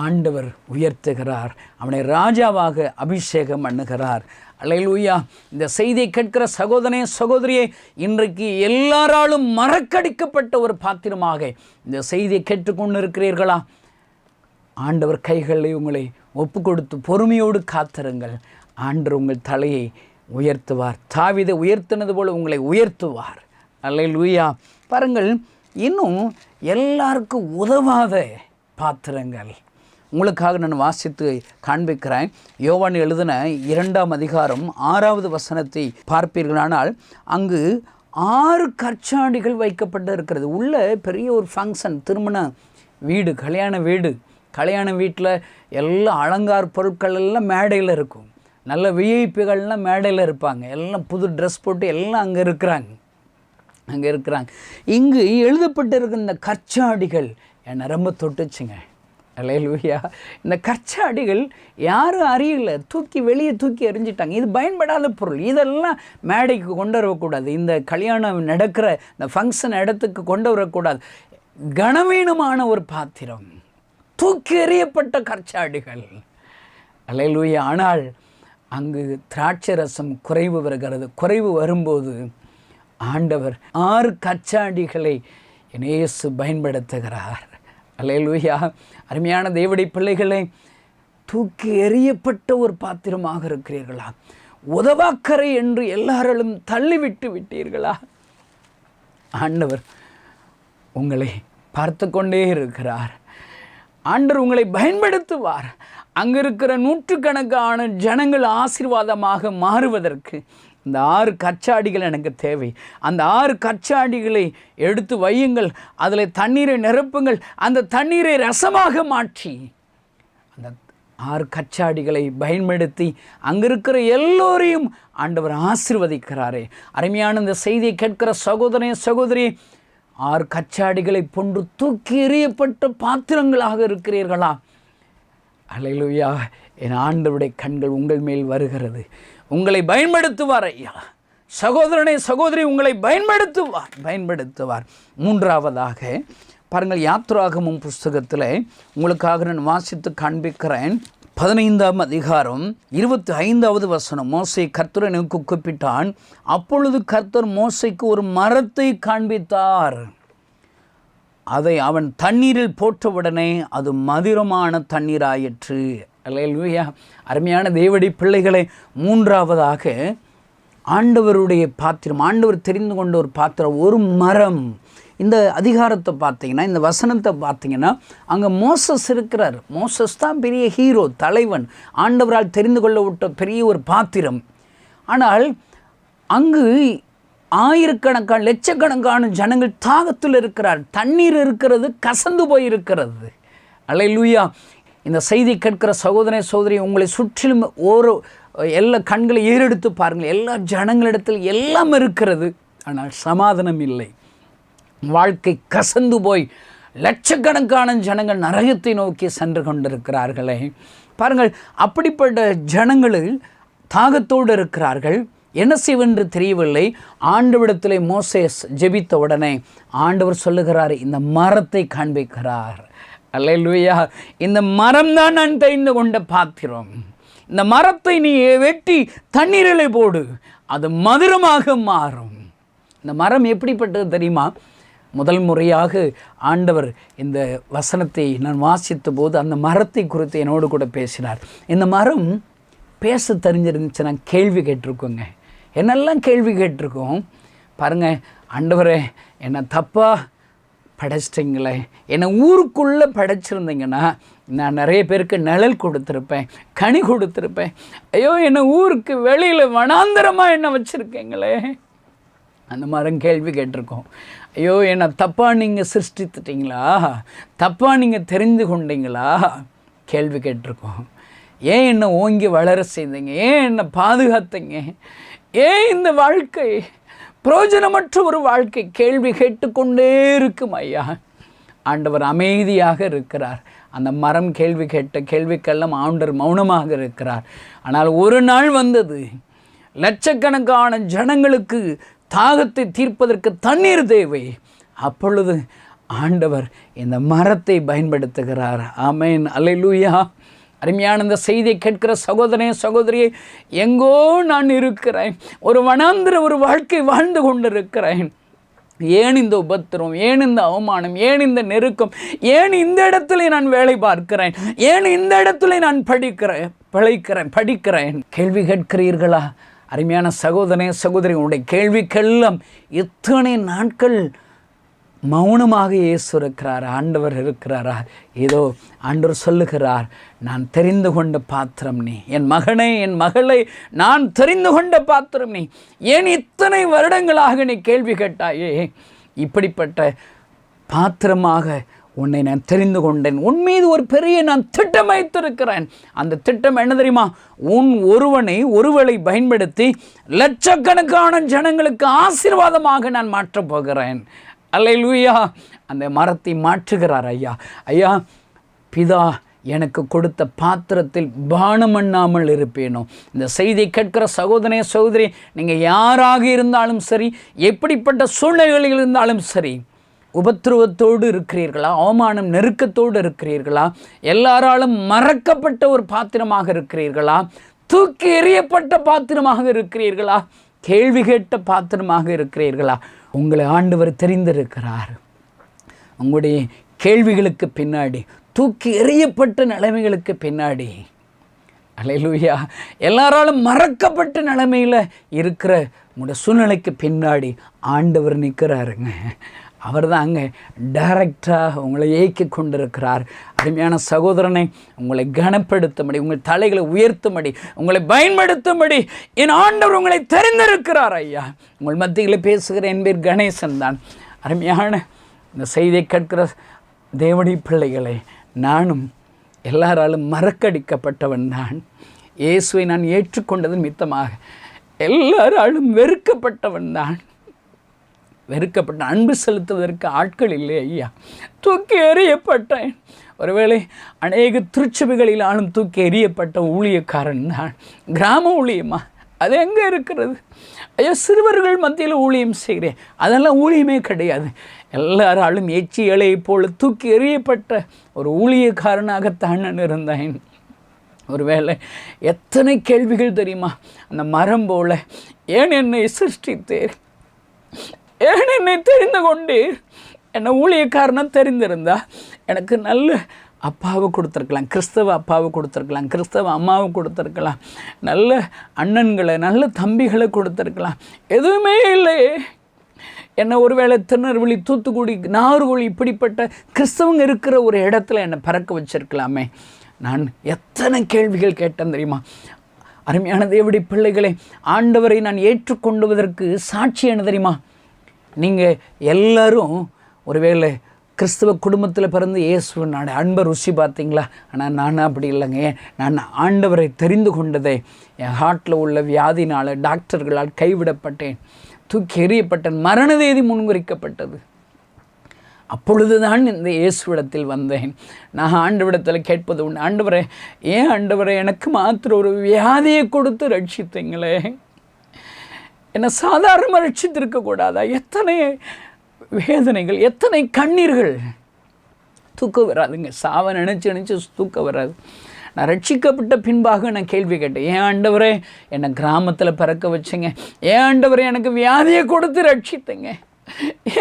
ஆண்டவர் உயர்த்துகிறார், அவனை ராஜாவாக அபிஷேகம் பண்ணுகிறார். அல்லேலூயா. இந்த செய்தியை கேட்கிற சகோதரனே சகோதரியே, இன்றைக்கு எல்லாராலும் மறக்கடிக்கப்பட்ட ஒரு பாத்திரமாக இந்த செய்தியை கேட்டுக்கொண்டு இருக்கிறீர்களா? ஆண்டவர் கைகளை உங்களை ஒப்பு கொடுத்து பொறுமையோடு காத்திருங்கள். ஆண்டவர் உங்கள் தலையை உயர்த்துவார். தாவீதை உயர்த்தினது போல உங்களை உயர்த்துவார். அல்லேலூயா. பாருங்கள், இன்னும் எல்லாருக்கும் உதவாத பாத்திரங்கள் உங்களுக்காக நான் வாசித்து காண்பிக்கிறேன். யோவான் எழுதின 2ஆம் அதிகாரம் 6வது வசனத்தை பார்ப்பீர்களானால், அங்கு 6 கற்சாடிகள் வைக்கப்பட்டு இருக்கிறது. உள்ள பெரிய ஒரு ஃபங்க்ஷன், திருமண வீடு, கல்யாண வீட்டில் எல்லா அலங்கார பொருட்கள் எல்லாம் மேடையில் இருக்கும். நல்ல விஐபிகள்லாம் மேடையில் இருப்பாங்க, எல்லாம் புது ட்ரெஸ் போட்டு எல்லாம் அங்கே இருக்கிறாங்க. இங்கு எழுதப்பட்டிருக்கிற இந்த கற்சாடிகள் என்னை ரொம்ப தொட்டுச்சுங்க. அல்லேலூயா. இந்த கற்சாடிகள் யாரும் அறியலை, வெளியே தூக்கி எறிஞ்சிட்டாங்க. இது பயன்படாத பொருள், இதெல்லாம் மேடைக்கு கொண்டு வரக்கூடாது, இந்த கல்யாணம் நடக்கிற இந்த ஃபங்க்ஷன் இடத்துக்கு கொண்டு வரக்கூடாது. கனவீனமான ஒரு பாத்திரம், தூக்கி எறியப்பட்ட கற்சாடிகள். அல்லேலூயா. ஆனால் அங்கு திராட்சை ரசம் குறைவு வரும்போது ஆண்டவர் 6 கற்சாடிகளை இயேசு பயன்படுத்துகிறார். அல்லேலூயா. அருமையான தேவனுடைய பிள்ளைகளை, தூக்கி எறியப்பட்ட ஒரு பாத்திரமாக இருக்கிறீர்களா? உதவாக்கரை என்று எல்லாராலும் தள்ளிவிட்டு விட்டீர்களா? ஆண்டவர் உங்களை பார்த்து கொண்டே இருக்கிறார். ஆண்டவர் உங்களை பயன்படுத்துவார். அங்கே இருக்கிற 100கணக்கான ஜனங்கள் ஆசீர்வாதமாக மாறுவதற்கு இந்த 6 கற்சாடிகள் எனக்கு தேவை. அந்த 6 கற்சாடிகளை எடுத்து வையுங்கள், அதில் தண்ணீரை நிரப்புங்கள், அந்த தண்ணீரை ரசமாக மாற்றி அந்த 6 கற்சாடிகளை பயன்படுத்தி அங்கே இருக்கிற எல்லோரையும் ஆண்டவர் ஆசீர்வதிக்கிறாரே. அருமையான இந்த செய்தியை கேட்கிற சகோதரனே சகோதரி, 6 கச்சாடிகளை போன்று தூக்கி எறியப்பட்ட பாத்திரங்களாக இருக்கிறீர்களா? அல்லேலூயா. என் ஆண்டவருடைய கண்கள் உங்கள் மேல் வருகிறது. உங்களை பயன்படுத்துவார் ஐயா. சகோதரனே சகோதரி, உங்களை பயன்படுத்துவார். 3ஆவதாக பாருங்கள், யாத்ராகமம் புஸ்தகத்தில் உங்களுக்காக நான் வாசித்து காண்பிக்கிறேன். 15ஆம் அதிகாரம் 25வது வசனம். மோசே கர்த்தரை நோக்கி கூப்பிட்டான். அப்பொழுது கர்த்தர் மோசேக்கு ஒரு மரத்தை காண்பித்தார். அதை அவன் தண்ணீரில் போட்டவுடனே அது மதுரமான தண்ணீராயிற்று. அல்லேலூயா. அருமையான தேவனுடைய பிள்ளைகளை, 3ஆவதாக ஆண்டவருடைய பாத்திரம், ஆண்டவர் தெரிந்து கொண்ட ஒரு பாத்திரம், ஒரு மரம். இந்த அதிகாரத்தை பார்த்தீங்கன்னா, இந்த வசனத்தை பார்த்தீங்கன்னா, அங்கே மோசஸ் இருக்கிறார். மோசஸ் தான் பெரிய ஹீரோ, தலைவன், ஆண்டவரால் தெரிந்து கொள்ள விட்ட பெரிய ஒரு பாத்திரம். ஆனால் அங்கு ஆயிரக்கணக்கான லட்சக்கணக்கான ஜனங்கள் தாகத்தில் இருக்கிறார். தண்ணீர் இருக்கிறது, கசந்து போயிருக்கிறது. அல்லேலூயா. இந்த செய்தி கேட்கிற சகோதர சகோதரி, உங்களை சுற்றிலும் எல்லா கண்களை ஏறெடுத்து பாருங்கள். எல்லா ஜனங்களிடத்தில் எல்லாம் இருக்கிறது, ஆனால் சமாதானம் இல்லை. வாழ்க்கை கசந்து போய் லட்சக்கணக்கான ஜனங்கள் நரகத்தை நோக்கி சென்று கொண்டிருக்கிறார்களே. பாருங்கள், அப்படிப்பட்ட ஜனங்கள் தாகத்தோடு இருக்கிறார்கள். என்ன செய்வென்று தெரியவில்லை. ஆண்டவரிடத்திலே மோசே ஜெபித்த உடனே ஆண்டவர் சொல்லுகிறார், இந்த மரத்தை காண்பிக்கிறார். அல்லேலூயா. இந்த மரம் தான் நான் தெரிந்து கொண்ட பாத்திரம். இந்த மரத்தை நீ வெட்டி தண்ணீரிலே போடு, அது மதுரமாக மாறும். இந்த மரம் எப்படிப்பட்டது தெரியுமா? முதல் முறையாக ஆண்டவர் இந்த வசனத்தை நான் வாசித்த போது அந்த மரத்தை குறித்து என்னோடு கூட பேசினார். இந்த மரம் பேச தெரிஞ்சிருந்துச்சு, நான் கேள்வி கேட்டிருக்கோங்க. என்னெல்லாம் கேள்வி கேட்டிருக்கோம் பாருங்கள். ஆண்டவரே, என்னை தப்பாக படைச்சிட்டிங்களே, என்னை ஊருக்குள்ளே படைச்சிருந்தீங்கன்னா நான் நிறைய பேருக்கு நிழல் கொடுத்துருப்பேன், கனி கொடுத்துருப்பேன். ஐயோ, என்னை ஊருக்கு வெளியில் வனாந்தரமாக என்ன வச்சுருக்கீங்களே. அந்த மரம் கேள்வி கேட்டிருக்கோம். ஐயோ, என்னை தப்பாக நீங்கள் சிருஷ்டித்துட்டிங்களா, தப்பாக நீங்கள் தெரிந்து கொண்டீங்களா கேள்வி கேட்டிருக்கோம். ஏன் என்னை ஓங்கி வளர செய்தீங்க, ஏன் என்னை பாதுகாத்தீங்க, ஏன் இந்த வாழ்க்கை பிரயோஜனமற்ற ஒரு வாழ்க்கை கேள்வி கேட்டுக்கொண்டே இருக்கும் ஐயா. ஆண்டவர் அமைதியாக இருக்கிறார். அந்த மரம் கேள்வி கேட்ட கேள்விக்கெல்லாம் ஆண்டவர் மௌனமாக இருக்கிறார். ஆனால் ஒரு நாள் வந்தது, லட்சக்கணக்கான ஜனங்களுக்கு தாகத்தை தீர்ப்பதற்கு தண்ணீர் தேவை. அப்பொழுது ஆண்டவர் இந்த மரத்தை பயன்படுத்துகிறார். ஆமென், அல்லேலூயா. அருமையான இந்த செய்தியை கேட்கிற சகோதரனே சகோதரியை, எங்கோ நான் இருக்கிறேன், ஒரு வனாந்திர ஒரு வாழ்க்கை வாழ்ந்து கொண்டிருக்கிறேன். ஏன் இந்த உபத்திரம், ஏன் இந்த அவமானம், ஏன் இந்த நெருக்கம், ஏன் இந்த இடத்துல நான் வேலை பார்க்கிறேன், ஏன் இந்த இடத்துல நான் படிக்கிறேன் கேள்வி கேட்கிறீர்களா? அருமையான சகோதரனே சகோதரி, உங்களுடைய கேள்விக்கெல்லாம் இத்தனை நாட்கள் மௌனமாக இயேசு இருக்கிறார், ஆண்டவர் இருக்கிறாரா? ஏதோ ஆண்டவர் சொல்லுகிறார், நான் தெரிந்து கொண்ட பாத்திரம் நீ, என் மகனே என் மகளை நான் தெரிந்து கொண்ட பாத்திரம் நீ. ஏன் இத்தனை வருடங்களாக நீ கேள்வி கேட்டாயே? இப்படிப்பட்ட பாத்திரமாக உன்னை நான் தெரிந்து கொண்டேன். உன் மீது ஒரு பெரிய நான் திட்டம் வைத்திருக்கிறேன். அந்த திட்டம் என்ன தெரியுமா? உன் ஒருவனை பயன்படுத்தி லட்சக்கணக்கான ஜனங்களுக்கு ஆசீர்வாதமாக நான் மாற்றப் போகிறேன். அல்லேலூயா. அந்த மரத்தை மாற்றுகிறார் ஐயா. ஐயா, பிதா எனக்கு கொடுத்த பாத்திரத்தில் பானம் பண்ணாமல் இருப்பேனோ. இந்த செய்தியை கேட்கிற சகோதரனே சகோதரி, நீங்கள் யாராக இருந்தாலும் சரி, எப்படிப்பட்ட சூழ்நிலைகளில் இருந்தாலும் சரி, உபத்திரவத்தோடு இருக்கிறீர்களா, அவமானம் நெருக்கத்தோடு இருக்கிறீர்களா, எல்லாராலும் மறக்கப்பட்ட ஒரு பாத்திரமாக இருக்கிறீர்களா, தூக்கி எறியப்பட்ட பாத்திரமாக இருக்கிறீர்களா, கேள்வி கேட்ட பாத்திரமாக இருக்கிறீர்களா, உங்களை ஆண்டவர் தெரிந்திருக்கிறார். உங்களுடைய கேள்விகளுக்கு பின்னாடி, தூக்கி எறியப்பட்ட நிலைமைகளுக்கு பின்னாடி, அல்லேலூயா, எல்லாராலும் மறக்கப்பட்ட நிலைமையில் இருக்கிற உங்களுடைய சூழ்நிலைக்கு பின்னாடி ஆண்டவர் நிற்கிறாருங்க. அவர் தான் அங்கே டைரக்டாக உங்களை இயக்கி கொண்டிருக்கிறார். அருமையான சகோதரனை, உங்களை கனப்படுத்தும்படி, உங்கள் தலைகளை உயர்த்தும்படி, உங்களை பயன்படுத்தும்படி என் ஆண்டவர் உங்களை தெரிந்திருக்கிறார் ஐயா. உங்கள் மத்தியில் பேசுகிற என் பேர் கணேசன் தான். அருமையான இந்த செய்தியை கேட்கிற தேவனுடைய பிள்ளைகளை, நானும் எல்லாராலும் மறக்கடிக்கப்பட்டவன் தான். இயேசுவை நான் ஏற்றுக்கொண்டது மித்தமாக எல்லாராலும் வெறுக்கப்பட்டவன் தான். வெறுக்கப்பட்ட, அன்பு செலுத்துவதற்கு ஆட்கள் இல்லை ஐயா. தூக்கி எறியப்பட்டேன். ஒருவேளை அநேக திருச்சபைகளிலாலும் தூக்கி எறியப்பட்ட ஊழியக்காரன் தான். கிராம ஊழியமா, அது எங்கே இருக்கிறது ஐயா? சிறுவர்கள் மத்தியில் ஊழியம் செய்கிறேன், அதெல்லாம் ஊழியமே கிடையாது. எல்லாராலும் எச்சி இலையை போல தூக்கி எறியப்பட்ட ஒரு ஊழியக்காரனாகத்தான் நான் இருந்தேன். ஒருவேளை எத்தனை கேள்விகள் தெரியுமா? அந்த மரம் போல, ஏன் என்னை சிருஷ்டித்தீர்? ஏன் என்னை தெரிந்து கொண்டீர்? என்னை ஊழியக்காரனை தெரிந்திருந்தா எனக்கு நல்ல அப்பாவை கொடுத்துருக்கலாம், கிறிஸ்தவ அப்பாவை கொடுத்துருக்கலாம், கிறிஸ்தவ அம்மாவை கொடுத்துருக்கலாம், நல்ல அண்ணன்களை, நல்ல தம்பிகளை கொடுத்துருக்கலாம். எதுவுமே இல்லையே. என்னை ஒருவேளை திருநெல்வேலி, தூத்துக்குடி, நாகர்கோவில் இப்படிப்பட்ட கிறிஸ்தவங்க இருக்கிற ஒரு இடத்துல என்னை பறக்க வச்சிருக்கலாமே. நான் எத்தனை கேள்விகள் கேட்டேன் தெரியுமா? அருமையான தேவனுடைய பிள்ளைகளை, ஆண்டவரை நான் ஏற்றுக்கொண்டுவதற்கு சாட்சி என்ன தெரியுமா? நீங்கள் எல்லாரும் ஒருவேளை கிறிஸ்தவ குடும்பத்தில் பிறந்து இயேசுவின் அன்பை ருசி பார்த்தீங்களா? ஆனால் நான் அப்படி இல்லைங்க. நான் ஆண்டவரை தெரிந்து கொண்டதே என் ஹார்ட்டில் உள்ள வியாதினால், டாக்டர்களால் கைவிடப்பட்டேன், தூக்கி எறியப்பட்டேன், மரண தேதி முன்குறிக்கப்பட்டது. அப்பொழுது தான் இந்த இயேசுவிடத்தில் வந்தேன். நான் ஆண்டவரிடத்தில் கேட்பது உண்டு, ஆண்டவரே, ஏன் ஆண்டவரே எனக்கு மாத்திரம் ஒரு வியாதியை கொடுத்து ரட்சித்தீங்களே, என்னை சாதாரணமாக ரட்சித்திருக்கக்கூடாதா? எத்தனை வேதனைகள், எத்தனை கண்ணீர்கள். தூக்கம் வராதுங்க, சாவை நினச்சி தூக்கம் வராது. நான் ரட்சிக்கப்பட்ட பின்பாக நான் கேள்வி கேட்டேன், ஏன் ஆண்டவரே என்னை கிராமத்தில் பிறக்க வச்சிங்க? ஏன் ஆண்டவரே எனக்கு வியாதியை கொடுத்து ரட்சித்தங்க?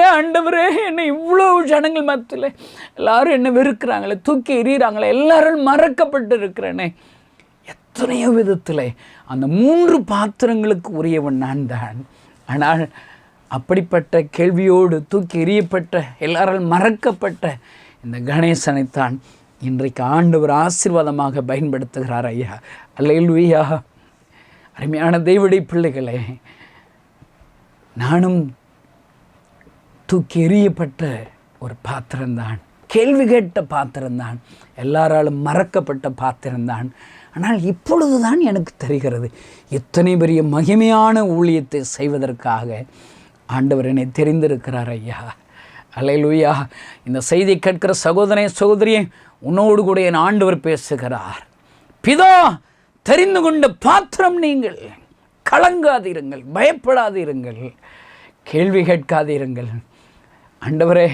ஏன் ஆண்டவரே என்னை இவ்வளோ ஜனங்கள் மத்தியில் எல்லாரும் என்னை வெறுக்கிறாங்களே, தூக்கி எறிகிறாங்களே, எல்லாரும் மறக்கப்பட்டு இருக்கிறேனே. எத்தனையோ விதத்தில் அந்த 3 பாத்திரங்களுக்கு உரியவன் நான் தான். ஆனால் அப்படிப்பட்ட கேள்வியோடு தூக்கி எறியப்பட்ட, எல்லாரால் மறக்கப்பட்ட இந்த கணேசனைத்தான் இன்றைக்கு ஆண்டவர் ஆசீர்வாதமாக பயன்படுத்துகிறார் ஐயா. அல்லேலூயா. அருமையான தேவனுடைய பிள்ளைகளே, நானும் தூக்கி எறியப்பட்ட ஒரு பாத்திரம்தான், கேள்வி கேட்ட பாத்திரம்தான், எல்லாராலும் மறக்கப்பட்ட பாத்திரம்தான். ஆனால் இப்பொழுது தான் எனக்கு தெரிகிறது, இத்தனை பெரிய மகிமையான ஊழியத்தை செய்வதற்காக ஆண்டவர் என்னை தெரிந்திருக்கிறார் ஐயா. அல்லேலூயா. இந்த செய்தி கேட்கிற சகோதரனே, சகோதரியே, உன்னோடு கூட என் ஆண்டவர் பேசுகிறார். பிதா தெரிந்து கொண்ட பாத்திரம் நீங்கள். கலங்காதிருங்கள், பயப்படாதிருங்கள், கேள்வி கேட்காதிருங்கள். ஆண்டவரே,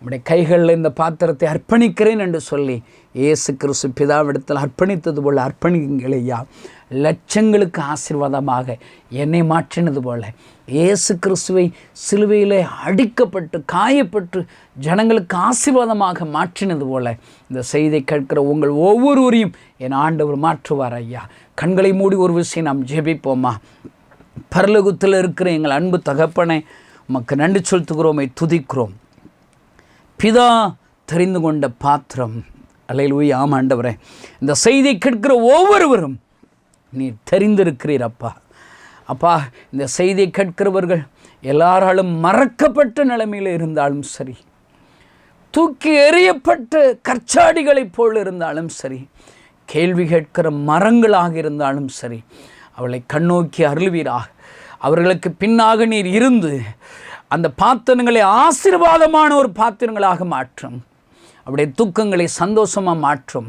உம்முடைய கைகளில் இந்த பாத்திரத்தை அர்ப்பணிக்கிறேன் என்று சொல்லி இயேசு கிறிஸ்து பிதாவிடத்தில் அர்ப்பணித்தது போல் அர்ப்பணிங்கள் ஐயா. லட்சங்களுக்கு ஆசீர்வாதமாக என்னை மாற்றினது போல, இயேசு கிறிஸ்துவை சிலுவையில் அடிக்கப்பட்டு காயப்பட்டு ஜனங்களுக்கு ஆசீர்வாதமாக மாற்றினது போல இந்த செய்தியை கேட்கிற உங்கள் ஒவ்வொருவரையும் என் ஆண்டவர் மாற்றுவார் ஐயா. கண்களை மூடி ஒரு விஷயம் நாம் ஜெபிப்போமா? பரலோகத்தில் இருக்கிற எங்கள் அன்பு தகப்பனை உமக்கு நன்றி செலுத்துகிறோமை, துதிக்கிறோம். பிதா தெரிந்து கொண்ட பாத்திரம். அல்லேலூயா. ஆமாம் ஆண்டவரே, இந்த செய்தியை கேட்கிற ஒவ்வொருவரும் நீர் தெரிந்திருக்கிறீர் அப்பா. அப்பா, இந்த செய்தியை கேட்கிறவர்கள் எல்லாராலும் மறக்கப்பட்ட நிலைமையில் இருந்தாலும் சரி, தூக்கி எறியப்பட்ட கற்சாடிகளைப் போல் இருந்தாலும் சரி, கேள்வி கேட்கிற மரங்களாக இருந்தாலும் சரி, அவளை கண்ணோக்கி அருள்வீராக. அவர்களுக்கு பின்னாக நீர் இருந்து அந்த பாத்திரங்களை ஆசீர்வாதமான ஒரு பாத்திரங்களாக மாற்றும். அவருடைய துக்கங்களை சந்தோஷமாக மாற்றும்.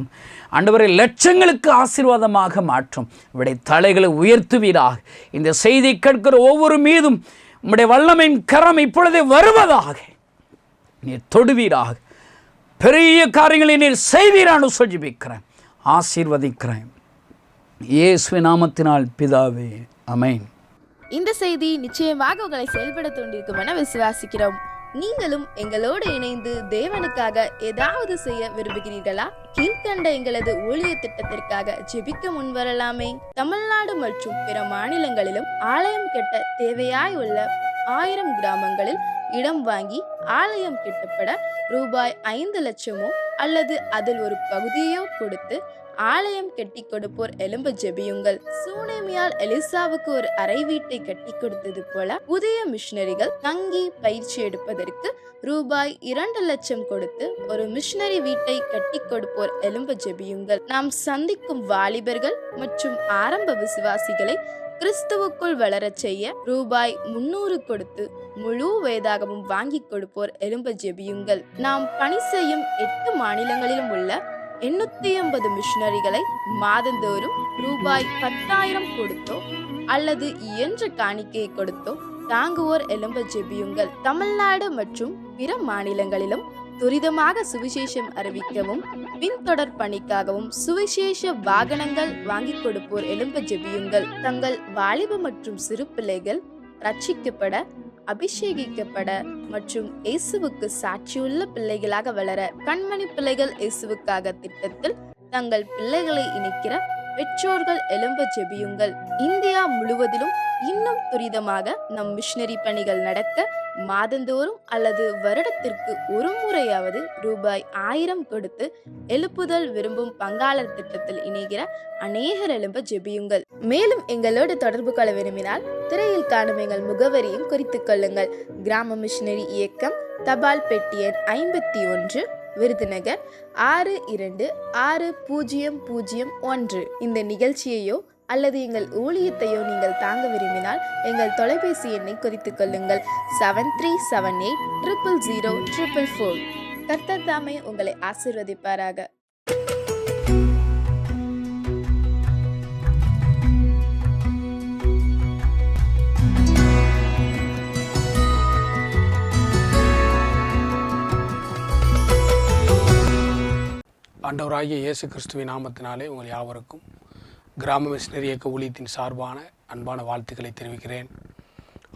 ஆண்டவரை லட்சங்களுக்கு ஆசீர்வாதமாக மாற்றும். அவருடைய தலைகளை உயர்த்துவீராக. இந்த செய்தி கேட்கிற ஒவ்வொரு மீதும் உம்முடைய வல்லமையின் கரம் இப்பொழுதே வருவதாக. நீர் தொடுவீராக. பெரிய காரியங்களை நீர் செய்வீரான்னு சொல்லிக்கிறேன், ஆசீர்வதிக்கிறேன். இயேசுவின் நாமத்தினால் பிதாவே, ஆமென். இந்த செய்தி நிச்சயமாக உங்களை செயல்பட தூண்டிருக்கும் என விசுவாசிக்கிறோம். நீங்களும் எங்களோடு இணைந்து தேவனுக்காக ஏதாவது செய்ய விரும்புகிறீர்களா? கீழ்கண்ட எங்களது ஊழிய திட்டத்திற்காக ஜெபிக்க முன்வரலாமே. தமிழ்நாடு மற்றும் பிற மாநிலங்களிலும் ஆலயம் கட்ட தேவையாய் உள்ள 1000 கிராமங்களில் இடம் வாங்கி ஆலயம் கட்டப்பட ரூபாய் 5 லட்சமோ அல்லது அதில் ஒரு பகுதியோ கொடுத்து ஆலயம் கட்டி கொடுப்போர் எழும்ப ஜெபியுங்கள். சூனேமியால் எலிசாவுக்கு ஒரு அறை வீட்டை கட்டி கொடுத்தது போல புதிய மிஷனரிகள் தங்கி பயிற்சி எடுப்பதற்கு ரூபாய் 2 லட்சம் கொடுத்து ஒரு மிஷனரி வீட்டை கட்டி கொடுப்போர் எழும்ப ஜெபியுங்கள். நாம் சந்திக்கும் வாலிபர்கள் மற்றும் ஆரம்ப விசுவாசிகளை கிறிஸ்துவுக்குள் வளரச் செய்ய ரூபாய் 300 கொடுத்து முழு வேதாகமும் வாங்கி கொடுப்போர் எழும்ப ஜெபியுங்கள். நாம் பணி செய்யும் 8 மாநிலங்களிலும் உள்ள 880 மிஷனரிகளை மாதந்தோறும் ரூபாய் 10,000 கொடுத்தோ அல்லது இயன்ற காணிக்கையை கொடுத்தோ தாங்குவோர் எழும்ப ஜெபியுங்கள். தமிழ்நாடு மற்றும் பிற மாநிலங்களிலும் துரிதமாக சுவிசேஷம் அறிவிக்கவும் பின்தொடர் பணிக்காகவும் சுவிசேஷ வாகனங்கள் வாங்கி கொடுப்போர் எழும்ப ஜெபியுங்கள். தங்கள் வாலிப மற்றும் சிறு பிள்ளைகள் ரட்சிக்கப்பட, அபிஷேகிக்கப்பட மற்றும் இயேசுவுக்கு சாட்சியுள்ள பிள்ளைகளாக வளர கண்மணி பிள்ளைகள் இயேசுவுக்காக திட்டத்தில் தங்கள் பிள்ளைகளை இணைக்கிற பெற்றோர்கள் எழும்ப ஜெபியுங்கள். இந்தியா முழுவதிலும் இன்னும் துரிதமாக நம் மிஷனரி பணிகள் நடக்க மாதந்தோறும் அல்லது வருடத்திற்கு ஒரு முறையாவது ரூபாய் 1000 கொடுத்து எழுப்புதல் விரும்பும் பங்காளர் திட்டத்தில் இணைகிற அநேகர் எழும்ப ஜெபியுங்கள். மேலும் எங்களோடு தொடர்பு கொள்ள விரும்பினால் திரையில் காணும் எங்கள் முகவரியும் குறித்துக் கொள்ளுங்கள். கிராம மிஷனரி இயக்கம், தபால் பெட்டி எண் 51, விருதுநகர் 626001. இந்த நிகழ்ச்சியையோ அல்லது எங்கள் ஊழியத்தையோ நீங்கள் தாங்க விரும்பினால் எங்கள் தொலைபேசி எண்ணை குறித்துக் கொள்ளுங்கள். 7378000444. கர்த்தர் தாமே உங்களை ஆசீர்வதிப்பாராக. ஆண்டவராகிய இயேசு கிறிஸ்துவின் நாமத்தினாலே உங்கள் யாவருக்கும் கிராம மிஷனரி இயக்க ஊழியத்தின் சார்பான அன்பான வாழ்த்துக்களை தெரிவிக்கிறேன்.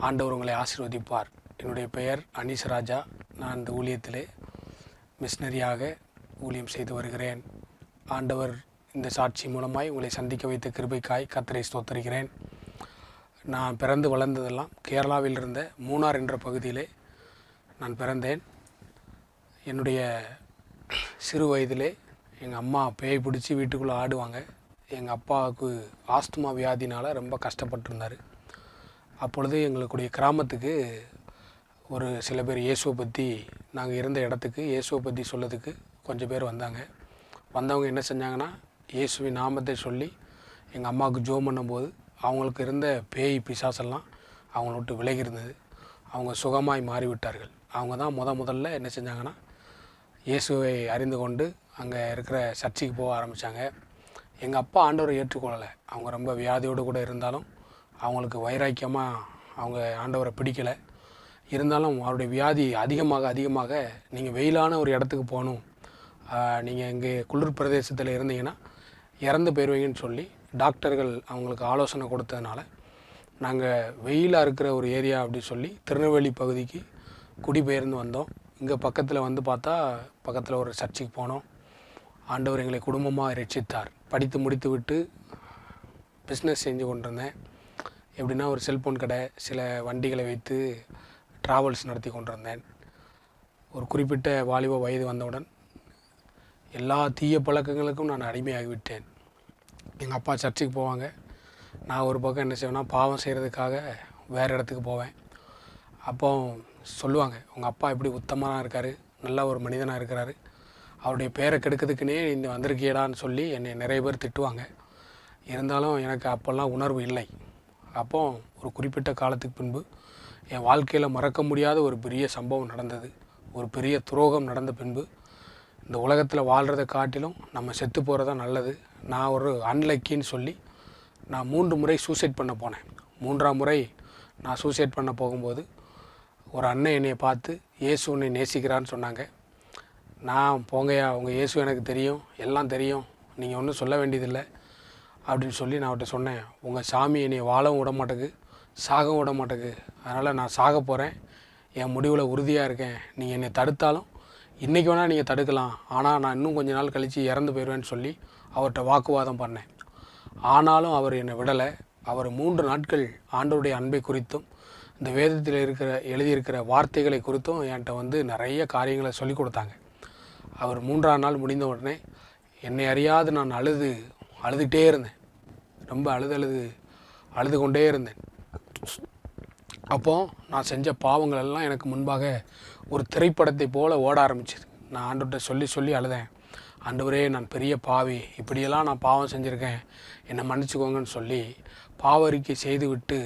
ஆண்டவர் உங்களை ஆசீர்வதிப்பார். என்னுடைய பெயர் அனீசராஜா. நான் இந்த ஊழியத்திலே மிஷனரியாக ஊழியம் செய்து வருகிறேன். ஆண்டவர் இந்த சாட்சி மூலமாய் உங்களை சந்திக்க வைத்த கிருபைக்காய் கர்த்தரை ஸ்தோத்திரிக்கிறேன். நான் பிறந்து வளர்ந்ததெல்லாம் கேரளாவில் இருந்த மூணார் என்ற பகுதியிலே நான் பிறந்தேன். என்னுடைய சிறு வயதிலே எங்கள் அம்மா பேய் பிடிச்சி வீட்டுக்குள்ளே ஆடுவாங்க. எங்கள் அப்பாவுக்கு ஆஸ்துமா வியாதினால் ரொம்ப கஷ்டப்பட்டுருந்தார். அப்பொழுது எங்களுடைய கிராமத்துக்கு ஒரு சில பேர் இயேசுவை பற்றி, நாங்கள் இருந்த இடத்துக்கு இயேசுவை பற்றி சொல்லதுக்கு கொஞ்சம் பேர் வந்தாங்க. வந்தவங்க என்ன செஞ்சாங்கன்னா, இயேசுவின் நாமத்தை சொல்லி எங்கள் அம்மாவுக்கு ஜெபம் பண்ணும்போது அவங்களுக்கு இருந்த பேய் பிசாசெல்லாம் அவங்கள விட்டு விலகி இருந்தது. அவங்க சுகமாய் மாறிவிட்டார்கள். அவங்க தான் முதல்ல என்ன செஞ்சாங்கன்னா, இயேசுவை அறிந்து கொண்டு அங்கே இருக்கிற சர்ச்சுக்கு போக ஆரம்பித்தாங்க. எங்கள் அப்பா ஆண்டவரை ஏற்றுக்கொள்ளலை. அவங்க ரொம்ப வியாதியோடு கூட இருந்தாலும் அவங்களுக்கு வைராக்கியமாக அவங்க ஆண்டவரை பிடிக்கலை. இருந்தாலும் அவருடைய வியாதி அதிகமாக நீங்கள் வெயிலான ஒரு இடத்துக்கு போகணும், நீங்கள் இங்கே குளிர் பிரதேசத்தில் இருந்தீங்கன்னா இறந்து போயிடுவீங்கன்னு சொல்லி டாக்டர்கள் அவங்களுக்கு ஆலோசனை கொடுத்ததுனால நாங்கள் வெயிலாக இருக்கிற ஒரு ஏரியா அப்படி சொல்லி திருநெல்வேலி பகுதிக்கு குடிபெயர்ந்து வந்தோம். இங்கே பக்கத்தில் வந்து பார்த்தா பக்கத்தில் ஒரு சர்ச்சுக்கு போனோம். ஆண்டவர் எங்களை குடும்பமாக ரட்சித்தார். படித்து முடித்து விட்டு பிஸ்னஸ் செஞ்சு கொண்டிருந்தேன். எப்படின்னா ஒரு செல்ஃபோன் கடை, சில வண்டிகளை வைத்து ட்ராவல்ஸ் நடத்தி கொண்டிருந்தேன். ஒரு குறிப்பிட்ட வாலிப வயது வந்தவுடன் எல்லா தீய பழக்கங்களுக்கும் நான் அடிமையாகிவிட்டேன். எங்கள் அப்பா சர்ச்சுக்கு போவாங்க. நான் ஒரு பக்கம் என்ன செய்வேன்னா, பாவம் செய்கிறதுக்காக வேறு இடத்துக்கு போவேன். அப்போ சொல்லுவாங்க, உங்கள் அப்பா எப்படி உத்தமனாக இருக்கார், நல்ல ஒரு மனிதனாக இருக்கிறாரு, அவருடைய பேரை கெடுக்கிறதுக்குன்னே இந்த வந்திருக்கியடான்னு சொல்லி என்னை நிறைய பேர் திட்டுவாங்க. இருந்தாலும் எனக்கு அப்போல்லாம் உணர்வு இல்லை. அப்போ ஒரு குறிப்பிட்ட காலத்துக்கு பின்பு என் வாழ்க்கையில் மறக்க முடியாத ஒரு பெரிய சம்பவம் நடந்தது. ஒரு பெரிய துரோகம் நடந்த பின்பு இந்த உலகத்தில் வாழ்கிறத காட்டிலும் நம்ம செத்து போகிறதா நல்லது. நான் ஒரு அன்லக்கின்னு சொல்லி நான் 3 முறை சூசைட் பண்ண போனேன். 3ஆம் முறை நான் சூசைட் பண்ண போகும்போது ஒரு அண்ணன் என்னை பார்த்து, இயேசு உன்னை நேசிக்கிறான்னு சொன்னாங்க. நான், போங்கய்யா, உங்கள் இயேசு எனக்கு தெரியும், எல்லாம் தெரியும், நீங்கள் ஒன்றும் சொல்ல வேண்டியதில்லை அப்படின்னு சொல்லி நான் அவர்கிட்ட சொன்னேன். உங்கள் சாமி என்னை வாழவும் விட மாட்டேங்குது, சாகவும் விட மாட்டேங்குது. அதனால் நான் சாக போகிறேன், என் முடிவில் உறுதியாக இருக்கேன். நீங்கள் என்னை தடுத்தாலும் இன்றைக்கி வேணால் நீங்கள் தடுக்கலாம், ஆனால் நான் இன்னும் கொஞ்ச நாள் கழித்து இறந்து போயிடுவேன்னு சொல்லி அவர்கிட்ட வாக்குவாதம் பண்ணேன். ஆனாலும் அவர் என்னை விடலை. அவர் 3 நாட்கள் ஆண்டவருடைய அன்பை குறித்தும் இந்த வேதத்தில் எழுதியிருக்கிற வார்த்தைகளை குறித்தும் என்கிட்ட வந்து நிறைய காரியங்களை சொல்லிக் கொடுத்தாங்க. அவர் 3ஆம் நாள் முடிந்த உடனே என்னை அறியாது நான் அழுதுகிட்டே இருந்தேன். ரொம்ப அழுது கொண்டே இருந்தேன். அப்போது நான் செஞ்ச பாவங்கள் எல்லாம் எனக்கு முன்பாக ஒரு திரைப்படத்தை போல் ஓட ஆரம்பிச்சிது. நான் ஆண்டவர்கிட்ட சொல்லி அழுதேன். ஆண்டவரே நான் பெரிய பாவி, இப்படியெல்லாம் நான் பாவம் செஞ்சுருக்கேன், என்னை மன்னிச்சுக்கோங்கன்னு சொல்லி பாவறிக்கை செய்துவிட்டு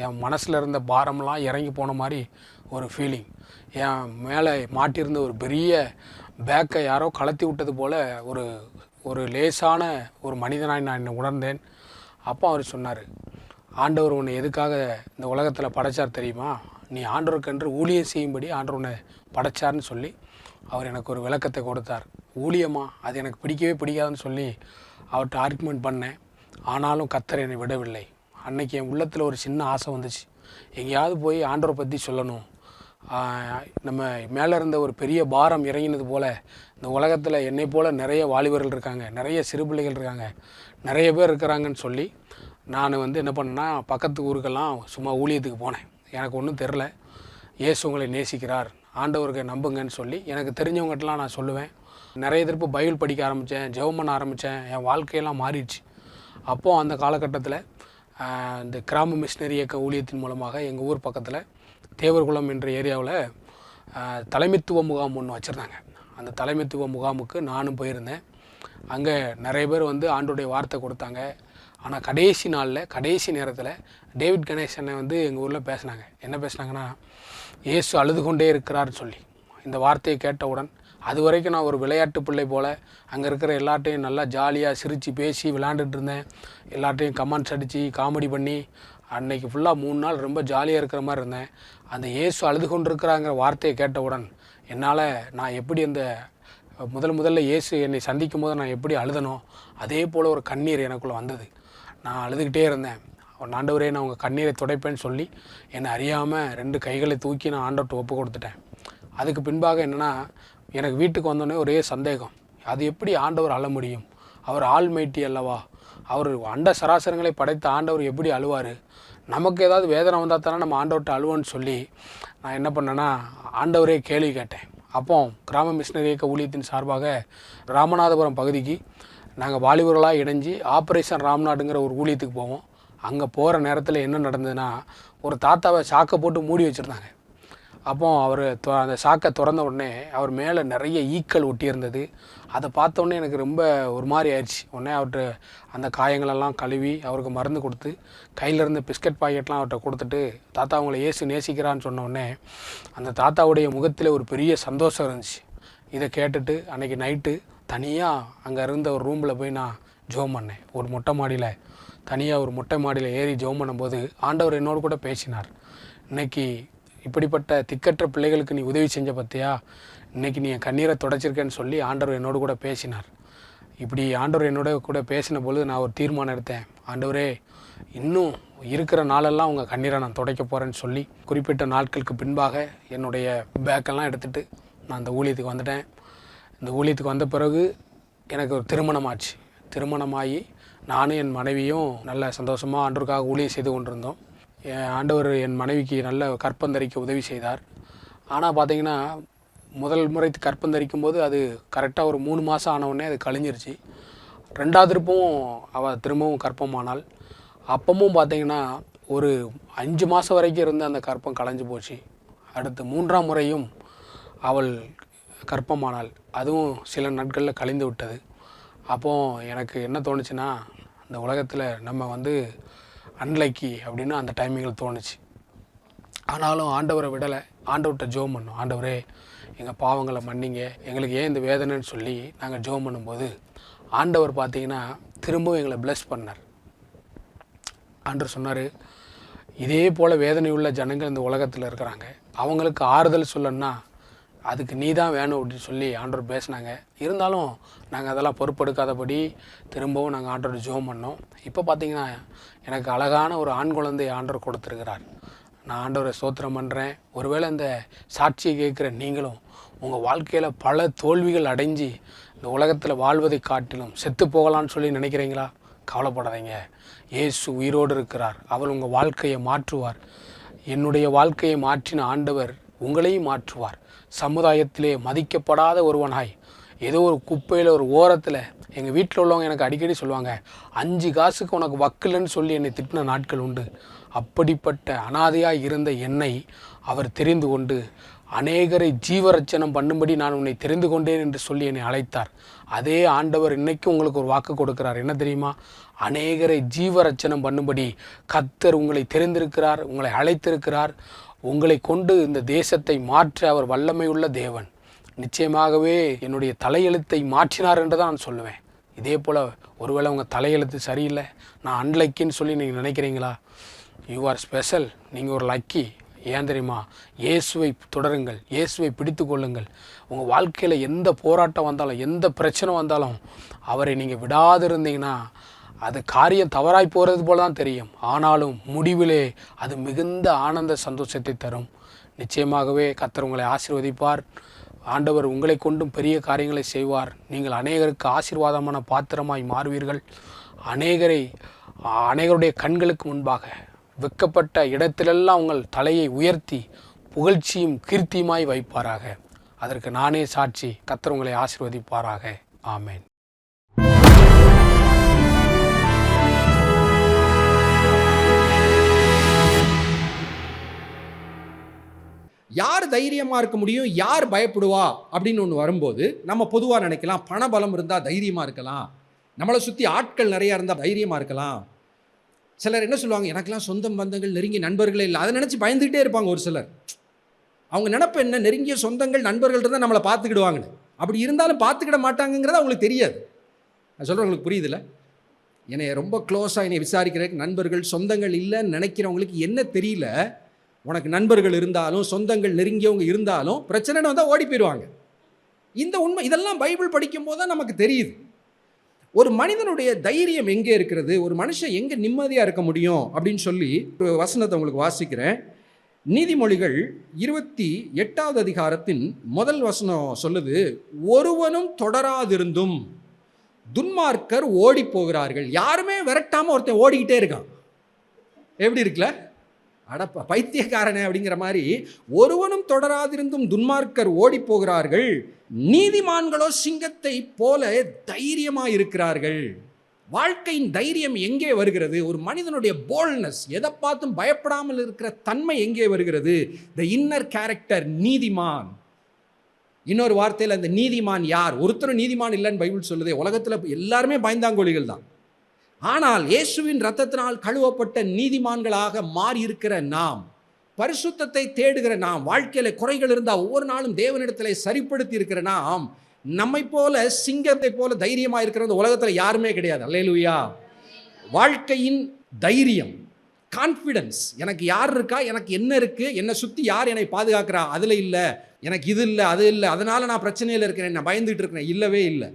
என் மனசில் இருந்த பாரமெல்லாம் இறங்கி போன மாதிரி ஒரு ஃபீலிங். என் மேலே மாட்டியிருந்த ஒரு பெரிய பேக்கை யாரோ கலத்தி விட்டது போல் ஒரு ஒரு லேசான ஒரு மனிதனாய் நான் என்னை உணர்ந்தேன். அப்போ அவர் சொன்னார், ஆண்டவர் உன்னை எதுக்காக இந்த உலகத்தில் படைச்சார் தெரியுமா? நீ ஆண்டவருக்கென்று ஊழியம் செய்யும்படி ஆண்டவர் உன்னை படைச்சார்னு சொல்லி அவர் எனக்கு ஒரு விளக்கத்தை கொடுத்தார். ஊழியமா, அது எனக்கு பிடிக்கவே பிடிக்காதுன்னு சொல்லி அவர்கிட்ட ஆர்குமெண்ட் பண்ணேன். ஆனாலும் கர்த்தர் என்னை விடவில்லை. அன்றைக்கி என் உள்ளத்தில் ஒரு சின்ன ஆசை வந்துச்சு, எங்கேயாவது போய் ஆண்டவரை பற்றி சொல்லணும். நம்ம மேலே இருந்த ஒரு பெரிய பாரம் இறங்கினது போல் இந்த உலகத்தில் என்னை போல் நிறைய வாலிபர்கள் இருக்காங்க, நிறைய சிறு பிள்ளைகள் இருக்காங்க, நிறைய பேர் இருக்கிறாங்கன்னு சொல்லி நான் என்ன பண்ணேன்னா, பக்கத்து ஊருக்கெல்லாம் சும்மா ஊழியத்துக்கு போனேன். எனக்கு ஒன்றும் தெரில. இயேசு உங்களை நேசிக்கிறார், ஆண்டவருக்கு நம்புங்கன்னு சொல்லி எனக்கு தெரிஞ்சவங்ககிட்டலாம் நான் சொல்லுவேன். நிறைய திருப்பு பைபிள் படிக்க ஆரம்பித்தேன், ஜெபம் பண்ண ஆரம்பித்தேன். என் வாழ்க்கையெல்லாம் மாறிடுச்சு. அப்போது அந்த காலகட்டத்தில் இந்த கிராம மிஷினரி இயக்க ஊழியத்தின் மூலமாக எங்கள் ஊர் பக்கத்தில் தேவர்குளம் என்ற ஏரியாவில் தலைமைத்துவ முகாம் ஒன்று வச்சுருந்தாங்க. அந்த தலைமைத்துவ முகாமுக்கு நானும் போயிருந்தேன். அங்கே நிறைய பேர் ஆண்டோடைய வார்த்தை கொடுத்தாங்க. ஆனால் கடைசி நாளில் கடைசி நேரத்தில் டேவிட் கணேசனை எங்கள் ஊரில் பேசினாங்க. என்ன பேசினாங்கன்னா, இயேசு அழுது கொண்டே இருக்கிறார்னு சொல்லி. இந்த வார்த்தையை கேட்டவுடன் அது வரைக்கும் நான் ஒரு விளையாட்டு பிள்ளை போல் அங்கே இருக்கிற எல்லாட்டையும் நல்லா ஜாலியாக சிரித்து பேசி விளையாண்டுட்டு இருந்தேன். எல்லாட்டையும் கமெண்ட்ஸ் அடித்து காமெடி பண்ணி அன்னைக்கு ஃபுல்லாக 3 நாள் ரொம்ப ஜாலியாக இருக்கிற மாதிரி இருந்தேன். அந்த இயேசு அழுது கொண்டிருக்கிறாங்கிற வார்த்தையை கேட்டவுடன் என்னால் நான் எப்படி அந்த முதல்ல இயேசு என்னை சந்திக்கும் போது நான் எப்படி அழுதனோ அதே போல் ஒரு கண்ணீர் எனக்குள்ளே வந்தது. நான் அழுதுகிட்டே இருந்தேன். ஆண்டவரே நான் உங்கள் கண்ணீரை துடைப்பேன்னு சொல்லி என்னை அறியாமல் 2 கைகளை தூக்கி நான் ஆண்டவர்கிட்ட ஒப்பு கொடுத்துட்டேன். அதுக்கு பின்பாக என்னென்னா, எனக்கு வீட்டுக்கு வந்தோடனே ஒரே சந்தேகம், அது எப்படி ஆண்டவர் அழ முடியும்? அவர் ஆல்மைட்டி அல்லவா? அவர் அண்ட சராசரங்களை படைத்த ஆண்டவர் எப்படி அழுவார்? நமக்கு ஏதாவது வேதனை வந்தால் தானே நம்ம ஆண்டவர்கிட்ட அழுவோன்னு சொல்லி நான் என்ன பண்ணேன்னா, ஆண்டவரே கேள்வி கேட்டேன். அப்போ கிராம மிஷினரி இயக்க ஊழியத்தின் சார்பாக ராமநாதபுரம் பகுதிக்கு நாங்கள் வாலிபர்களாக இணைஞ்சு ஆப்ரேஷன் ராம்நாடுங்கிற ஒரு ஊழியத்துக்கு போவோம். அங்கே போகிற நேரத்தில் என்ன நடந்ததுன்னா, ஒரு தாத்தாவை சாக்கை போட்டு மூடி வச்சுருந்தாங்க. அப்போ அவர் அந்த சாக்கை திறந்த உடனே அவர் மேலே நிறைய ஈக்கள் ஒட்டியிருந்தது. அதை பார்த்தோன்னே எனக்கு ரொம்ப ஒரு மாதிரி ஆயிடுச்சு. உடனே அவர்கிட்ட அந்த காயங்களெல்லாம் கழுவி அவருக்கு மருந்து கொடுத்து கையில் இருந்த பிஸ்கட் பாக்கெட்லாம் அவர்கிட்ட கொடுத்துட்டு, தாத்தா உங்களை இயேசு நேசிக்கிறான்னு சொன்னோடனே அந்த தாத்தாவுடைய முகத்தில் ஒரு பெரிய சந்தோஷம் இருந்துச்சு. இதை கேட்டுட்டு அன்றைக்கி நைட்டு தனியாக அங்கே இருந்த ஒரு ரூமில் போய் நான் ஜெபம் பண்ணேன். ஒரு மொட்டை மாடியில் தனியாக ஒரு மொட்டை மாடியில் ஏறி ஜெபம் பண்ணும்போது ஆண்டவர் என்னோடு கூட பேசினார். இன்றைக்கி இப்படிப்பட்ட திக்கற்ற பிள்ளைகளுக்கு நீ உதவி செஞ்ச பார்த்தியா, இன்றைக்கி நீ என் கண்ணீரை துடைச்சிருக்கேன்னு சொல்லி ஆண்டவர் என்னோடு கூட பேசினார். இப்படி ஆண்டவர் என்னோட கூட பேசின பொழுது நான் ஒரு தீர்மானம் எடுத்தேன். ஆண்டவரே, இன்னும் இருக்கிற நாளெல்லாம் உங்கள் கண்ணீரை நான் துடைக்க போகிறேன்னு சொல்லி குறிப்பிட்ட நாட்களுக்கு பின்பாக என்னுடைய பேக்கெல்லாம் எடுத்துகிட்டு நான் அந்த ஊழியத்துக்கு வந்துட்டேன். இந்த ஊழியத்துக்கு வந்த பிறகு எனக்கு ஒரு திருமணமாச்சு. திருமணமாகி நானும் என் மனைவியும் நல்ல சந்தோஷமாக ஆண்டவருக்காக ஊழியம் செய்து கொண்டிருந்தோம். ஆண்டவர் என் மனைவிக்கு நல்ல கற்பந்தரிக்க உதவி செய்தார். ஆனால் பார்த்திங்கன்னா, முதல் முறை கற்பந்தரிக்கும் போது அது கரெக்டாக ஒரு 3 மாதம் ஆனவுடனே அது கழிஞ்சிருச்சு. 2வது திருப்பவும் அவள் திரும்பவும் கற்பமானாள். அப்பவும் பார்த்திங்கன்னா ஒரு 5 மாதம் வரைக்கும் இருந்து அந்த கற்பம் களைஞ்சு போச்சு. அடுத்து 3ஆம் முறையும் அவள் கற்பமானாள். அதுவும் சில நாட்களில் கழிந்து விட்டது. அப்போது எனக்கு என்ன தோணுச்சுன்னா, இந்த உலகத்தில் நம்ம அன்லைக்கி அப்படின்னு அந்த டைமிங்கில் தோணுச்சு. ஆனாலும் ஆண்டவரை விடலை. ஆண்டவர்கிட்ட ஜெபம் பண்ணோம். ஆண்டவரே, எங்கள் பாவங்களை மன்னிங்க, எங்களுக்கு ஏன் இந்த வேதனைன்னு சொல்லி நாங்கள் ஜெபம் பண்ணும்போது ஆண்டவர் பார்த்திங்கன்னா திரும்பவும் எங்களை பிளஸ் பண்ணார். ஆண்டவர் சொன்னார், இதே போல் வேதனை உள்ள ஜனங்கள் இந்த உலகத்தில் இருக்கிறாங்க, அவங்களுக்கு ஆறுதல் சொல்லணும்னா அதுக்கு நீ தான் வேணும் அப்படின்னு சொல்லி ஆண்டவர் பேசினாங்க. இருந்தாலும் நாங்கள் அதெல்லாம் பொறுப்பெடுக்காதபடி திரும்பவும் நாங்கள் ஆண்டவர் ஜெபம் பண்ணோம். இப்போ பார்த்திங்கன்னா எனக்கு அழகான ஒரு ஆண் குழந்தை ஆண்டவர் கொடுத்துருக்கிறார். நான் ஆண்டவரை ஸ்தோத்திரம் பண்ணுறேன். ஒருவேளை இந்த சாட்சியை கேட்குற நீங்களும் உங்கள் வாழ்க்கையில் பல தோல்விகள் அடைஞ்சு இந்த உலகத்தில் வாழ்வதை காட்டிலும் செத்து போகலான்னு சொல்லி நினைக்கிறீங்களா? கவலைப்படாதீங்க. இயேசு உயிரோடு இருக்கிறார். அவர் உங்கள் வாழ்க்கையை மாற்றுவார். என்னுடைய வாழ்க்கையை மாற்றின ஆண்டவர் உங்களையும் மாற்றுவார். சமுதாயத்திலே மதிக்கப்படாத ஒருவனாய் ஏதோ ஒரு குப்பையில் ஒரு ஓரத்தில் எங்கள் வீட்டில் உள்ளவங்க எனக்கு அடிக்கடி சொல்லுவாங்க, 5 காசுக்கு உனக்கு வக்கில்லைன்னு சொல்லி என்னை திட்டின நாட்கள் உண்டு. அப்படிப்பட்ட அனாதையாக இருந்த என்னை அவர் தெரிந்து கொண்டு அநேகரை ஜீவரட்சணம் பண்ணும்படி நான் உன்னை தெரிந்து கொண்டேன் என்று சொல்லி என்னை அழைத்தார். அதே ஆண்டவர் இன்னைக்கும் உங்களுக்கு ஒரு வாக்கு கொடுக்கிறார். என்ன தெரியுமா? அநேகரை ஜீவரட்சணம் பண்ணும்படி கர்த்தர் உங்களை தெரிந்திருக்கிறார், உங்களை அழைத்திருக்கிறார். உங்களை கொண்டு இந்த தேசத்தை மாற்ற அவர் வல்லமை உள்ள தேவன். நிச்சயமாகவே என்னுடைய தலையெழுத்தை மாற்றினார் என்று தான் நான் சொல்லுவேன். இதே போல் ஒருவேளை உங்கள் தலையெழுத்து சரியில்லை, நான் அன்லக்கின்னு சொல்லி நீங்கள் நினைக்கிறீங்களா? You are special. நீங்கள் ஒரு லக்கி. ஏன் தெரியுமா? இயேசுவை தொடருங்கள், இயேசுவை பிடித்து கொள்ளுங்கள். உங்கள் வாழ்க்கையில் எந்த போராட்டம் வந்தாலும், எந்த பிரச்சனை வந்தாலும் அவரை நீங்கள் விடாது இருந்தீங்கன்னா அது காரியம் தவறாய் போகிறது போல தான் தெரியும். ஆனாலும் முடிவிலே அது மிகுந்த ஆனந்த சந்தோஷத்தை தரும். நிச்சயமாகவே கர்த்தர் உங்களை ஆசீர்வதிப்பார். ஆண்டவர் உங்களை கொண்டும் பெரிய காரியங்களை செய்வார். நீங்கள் அநேகருக்கு ஆசீர்வாதமான பாத்திரமாய் மாறுவீர்கள். அநேகருடைய கண்களுக்கு முன்பாக வெட்கப்பட்ட இடத்திலெல்லாம் உங்கள் தலையை உயர்த்தி புகழ்ச்சியும் கீர்த்தியுமாய் வைப்பாராக. அதற்கு நானே சாட்சி. கர்த்தர் உங்களை ஆசீர்வதிப்பாராக. ஆமேன். யார் தைரியமாக இருக்க முடியும், யார் பயப்படுவா அப்படின்னு ஒன்று வரும்போது நம்ம பொதுவாக நினைக்கலாம், பணபலம் இருந்தால் தைரியமாக இருக்கலாம், நம்மளை சுற்றி ஆட்கள் நிறையா இருந்தால் தைரியமாக இருக்கலாம். சிலர் என்ன சொல்லுவாங்க, எனக்கெல்லாம் சொந்தம் பந்தங்கள் நெருங்கிய நண்பர்களே இல்லை, அதை நினச்சி பயந்துக்கிட்டே இருப்பாங்க. ஒரு சிலர் அவங்க நினைப்பு என்ன, நெருங்கிய சொந்தங்கள் நண்பர்கள் இருந்தால் நம்மளை பார்த்துக்கிடுவாங்கன்னு. அப்படி இருந்தாலும் பார்த்துக்கிட மாட்டாங்கங்கிறது அவங்களுக்கு தெரியாது. நான் சொல்கிறவங்களுக்கு புரியுதில்ல? என்னை ரொம்ப க்ளோஸாக என்னை விசாரிக்கிறதுக்கு நண்பர்கள் சொந்தங்கள் இல்லைன்னு நினைக்கிறவங்களுக்கு என்ன தெரியல, உனக்கு நண்பர்கள் இருந்தாலும் சொந்தங்கள் நெருங்கியவங்க இருந்தாலும் பிரச்சனைன்னு வந்தால் ஓடி போயிடுவாங்க. இந்த உண்மை இதெல்லாம் பைபிள் படிக்கும் போது தான் நமக்கு தெரியுது. ஒரு மனிதனுடைய தைரியம் எங்கே இருக்கிறது, ஒரு மனுஷன் எங்கே நிம்மதியாக இருக்க முடியும் அப்படின்னு சொல்லி ஒரு வசனத்தை உங்களுக்கு வாசிக்கிறேன். நீதிமொழிகள் 28வது அதிகாரத்தின் முதல் வசனம் சொல்லுது, ஒருவனும் தொடராதிருந்தும் துன்மார்க்கர் ஓடி போகிறார்கள். யாருமே விரட்டாமல் ஒருத்தன் ஓடிக்கிட்டே இருக்கான். எப்படி இருக்குல்ல? அடப்பா பைத்தியக்காரனே அப்படிங்கிற மாதிரி. ஒருவனும் தொடராதிருந்தும் துன்மார்க்கர் ஓடி போகிறார்கள், நீதிமான்களோ சிங்கத்தை போல தைரியமாக இருக்கிறார்கள். வாழ்க்கையின் தைரியம் எங்கே வருகிறது? ஒரு மனிதனுடைய போல்ட்னஸ், எதை பார்த்தும் பயப்படாமல் இருக்கிற தன்மை எங்கே வருகிறது? த இன்னர் கேரக்டர், நீதிமான். இன்னொரு வார்த்தையில் அந்த நீதிமான் யார்? ஒருத்தரும் நீதிமான் இல்லைன்னு பைபிள் சொல்லுதே. உலகத்தில் எல்லாருமே பயந்தாங்கோழிகள் தான். ஆனால் இயேசுவின் இரத்தத்தினால் கழுவப்பட்ட நீதிமான்களாக மாறி இருக்கிற நாம், பரிசுத்தத்தை தேடுகிற நாம், வாழ்க்கையில் குறைகள் இருந்தால் ஒவ்வொரு நாளும் தேவனிடத்தில் சரிப்படுத்தி இருக்கிற நாம், நம்மை போல சிங்கத்தை போல தைரியமாக இருக்கிற உலகத்தில் யாருமே கிடையாது. அல்லேலூயா. வாழ்க்கையின் தைரியம், கான்ஃபிடன்ஸ், எனக்கு யார் இருக்கா, எனக்கு என்ன இருக்குது, என்னை சுற்றி யார் என்னை பாதுகாக்கிறா, அதில் இல்லை. எனக்கு இது இல்லை, அது இல்லை, அதனால் நான் பிரச்சனையில் இருக்கிறேன், நான் பயந்துகிட்டு இருக்கிறேன். இல்லவே இல்லை.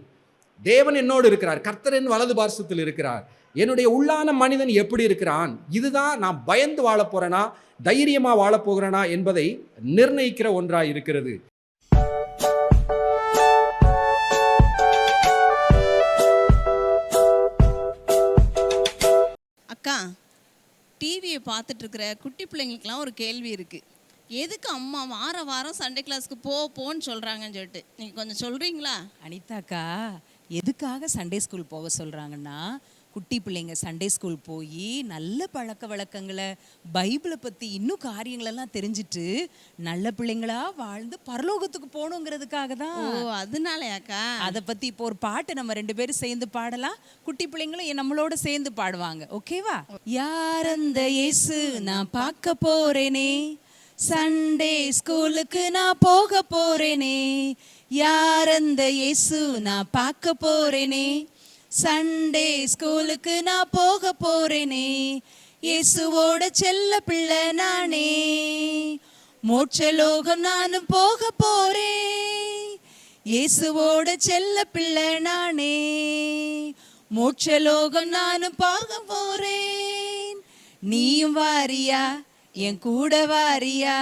தேவன் என்னோடு இருக்கிறார், கர்த்தர் என் வலது பார்சத்தில் இருக்கிறார். என்னுடைய உள்ளான மனிதன் எப்படி இருக்கிறான், இதுதான் நான் பயந்து வாழ போகிறேனா தைரியமாக வாழப் போகிறேனா என்பதை நிர்ணயிக்கிற ஒன்றாக இருக்கிறது. அக்கா, டிவியை பார்த்துட்டு இருக்கிற குட்டி பிள்ளைங்களுக்கெல்லாம் ஒரு கேள்வி இருக்குது. எதுக்கு அம்மா வாரம் சண்டே கிளாஸ்க்கு போன்னு சொல்கிறாங்கன்னு சொல்லிட்டு நீங்கள் கொஞ்சம் சொல்கிறீங்களா? அனிதாக்கா, எதுக்காக சண்டே ஸ்கூல் போக சொல்கிறாங்கன்னா, குட்டி பிள்ளைங்க சண்டே ஸ்கூல் போய் நல்ல பழக்க வழக்கங்களை, பைபிளை பற்றி இன்னும் காரியங்களெல்லாம் தெரிஞ்சுட்டு நல்ல பிள்ளைங்களா வாழ்ந்து பரலோகத்துக்கு போகணுங்கிறதுக்காக தான். ஓ, அதனாலயாக்கா? அதை பற்றி இப்போ ஒரு பாட்டு நம்ம 2 பேரும் சேர்ந்து பாடலாம். குட்டி பிள்ளைங்களும் நம்மளோட சேர்ந்து பாடுவாங்க. ஓகேவா? யார் அந்த இயேசு நான் பார்க்க போறேனே, சண்டே ஸ்கூலுக்கு நான் போக போறேனே, யார் அந்த இயேசு நான் பார்க்க போறேனே, சண்டே ஸ்கூலுக்கு நான் போக போறேனே, இயேசுவோட செல்ல பிள்ளை நானே, மோட்சலோகம் நானும் போக போறேன், இயேசுவோட செல்ல பிள்ளை நானே, மோட்சலோகம் நானும் போக போறேன். நீயும் வாரியா, என் கூட வாரியா,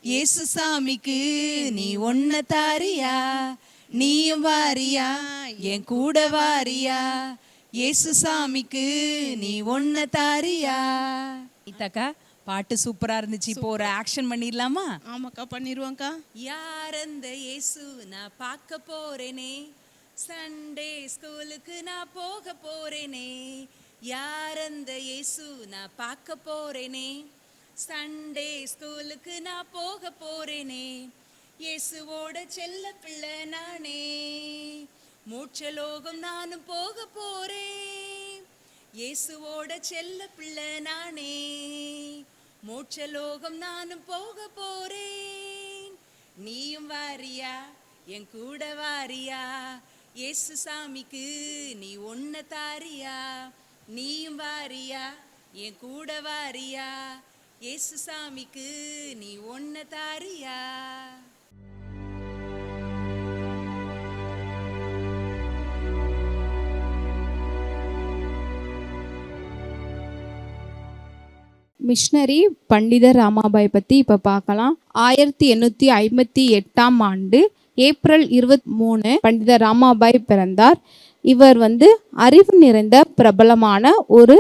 இயேசு சாமிக்கு நீ ஒன்ன தாரியா, நீயும் வாரியா, என் கூட வாரியா, இயேசு சாமிக்கு நீ ஒன்ன தாரியா. இதாக்கா, பாட்டு சூப்பரா இருந்துச்சு. இப்போ ஒரு ஆக்ஷன் பண்ணிடலாமா? ஆமாக்கா, பண்ணிடுவோம்க்கா. யார் அந்த இயேசு நான் பார்க்க போறேனே, சண்டே ஸ்கூலுக்கு நான் போக போறேனே, யார் அந்த இயேசு நான் பார்க்க போறேனே, சண்டே ஸ்கூலுக்கு நான் போக போறேனே, இயேசுவோட செல்ல பிள்ளை நானே. மோட்சலோகம் நானும் போக போறேன், இயேசுவோட செல்ல பிள்ளை நானே. மோட்சலோகம் நானும் போக போறேன். நீயும் வாரியா, என் கூட வாரியா, இயேசு சாமிக்கு நீ ஒன்ன தாரியா. நீயும் வாரியா, என் கூட வாரியா, இயேசு சாமிக்கு நீ ஒன்ன தாரியா. மிஷனரி பண்டிதர் ராமாபாய் பற்றி இப்போ பார்க்கலாம். 1858ஆம் ஆண்டு ஏப்ரல் 23 பண்டிதர் ராமாபாய் பிறந்தார். இவர் அறிவு நிறைந்த பிரபலமான ஒரு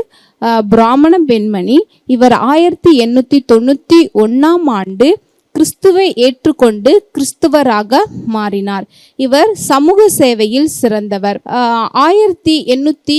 பிராமண பெண்மணி. இவர் 1891ஆம் ஆண்டு கிறிஸ்துவை ஏற்றுக்கொண்டு கிறிஸ்துவராக மாறினார். இவர் சமூக சேவையில் சிறந்தவர். 1886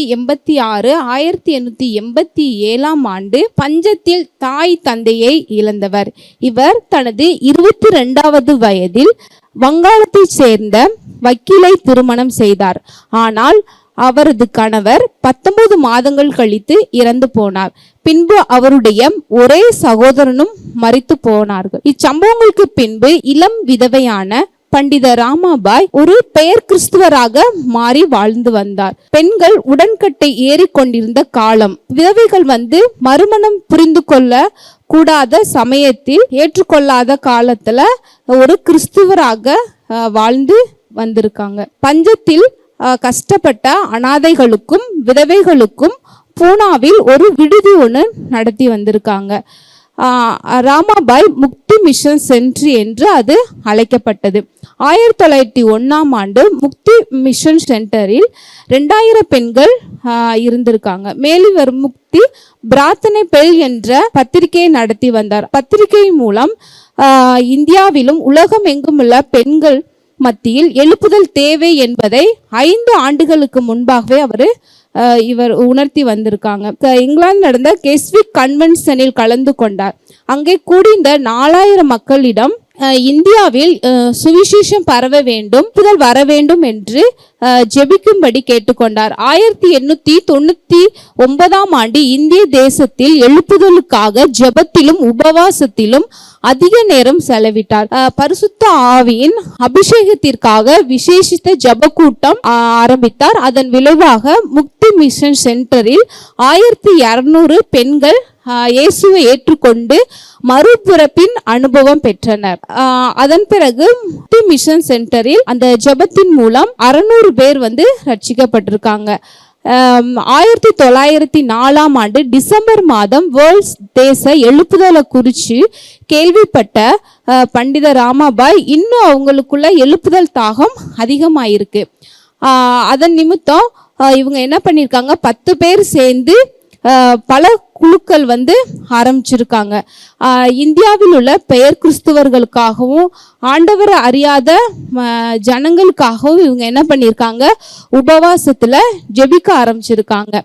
1887ஆம் ஆண்டு பஞ்சத்தில் தாய் தந்தையை இழந்தவர். இவர் தனது 22வது வயதில் வங்காளத்தைச் சேர்ந்த வக்கீலை திருமணம் செய்தார். ஆனால் அவரது கணவர் 19 மாதங்கள் கழித்து இறந்து போனார். பின்பு அவருடைய ஒரே சகோதரனும் மரித்து போனார்கள். இச்சம்பவங்களுக்கு பின்பு இளம் விதவையான பண்டித ராமாபாய் ஒரு பெயர் கிறிஸ்துவராக மாறி வாழ்ந்து வந்தார். பெண்கள் உடன்கட்டை ஏறிக்கொண்டிருந்த காலம். விதவைகள் மறுமணம் புரிந்து கொள்ள கூடாத சமயத்தில் ஏற்றுக்கொள்ளாத காலத்துல ஒரு கிறிஸ்துவராக வாழ்ந்து வந்திருக்காங்க. பஞ்சத்தில் கஷ்டப்பட்ட அனாதைகளுக்கும் விதவைகளுக்கும் பூனாவில் ஒரு விடுதி ஒன்று நடத்தி வந்திருக்காங்க. ராமாபாய் முக்தி மிஷன் சென்டர் என்று அது அழைக்கப்பட்டது. 1901ஆம் ஆண்டு முக்தி மிஷன் சென்டரில் 2000 பெண்கள் இருந்திருக்காங்க. மேலும் இவர் முக்தி பிரார்த்தனை பெல் என்ற பத்திரிகையை நடத்தி வந்தார். பத்திரிகை மூலம் இந்தியாவிலும் உலகம் எங்கும் உள்ள பெண்கள் மத்தியில் எழுப்புதல் தேவை என்பதை 5 ஆண்டுகளுக்கு முன்பாகவே இவர் உணர்த்தி வந்திருக்காங்க. இங்கிலாந்து நடந்த கெஸ்விக் கன்வென்ஷனில் கலந்து கொண்டார். அங்கே கூடிந்த 4000 மக்களிடம் இந்தியாவில் சுவிசேஷம் பரவ வேண்டும், எழுப்புதல் வர வேண்டும் என்று ஜெபிக்கும்படி கேட்டுக்கொண்டார். 1899ஆம் ஆண்டு இந்திய தேசத்தில் எழுப்புதலுக்காக ஜெபத்திலும் உபவாசத்திலும் அதிக நேரம் செலவிட்டார். பரிசுத்த ஆவியின் அபிஷேகத்திற்காக விசேஷித்த ஜெப கூட்டம் ஆரம்பித்தார். அதன் விளைவாக முக்தி மிஷன் சென்டரில் 1200 பெண்கள் இயேசுவை ஏற்றுக்கொண்டு மறுபிறப்பின் அனுபவம் பெற்றனர். அதன் பிறகு முக்தி மிஷன் சென்டரில் அந்த ஜெபத்தின் மூலம் 600 பேர் ரட்சிக்கப்பட்டிருக்காங்க. 1904ஆம் ஆண்டு டிசம்பர் மாதம் வேர்ல்ட்ஸ் தேச எழுப்புதலை குறித்து கேள்விப்பட்ட பண்டித ராமாபாய் இன்னும் அவங்களுக்குள்ள எழுப்புதல் தாகம் அதிகமாயிருக்கு. அதன் நிமித்தம் இவங்க என்ன பண்ணியிருக்காங்க, 10 பேர் சேர்ந்து பல குழுக்கள் ஆரம்பிச்சிருக்காங்க. இந்தியாவில் உள்ள பெயர் கிறிஸ்துவர்களுக்காகவும் ஆண்டவரை அறியாத ஜனங்களுக்காகவும் இவங்க என்ன பண்ணியிருக்காங்க, உபவாசத்துல ஜெபிக்க ஆரம்பிச்சிருக்காங்க.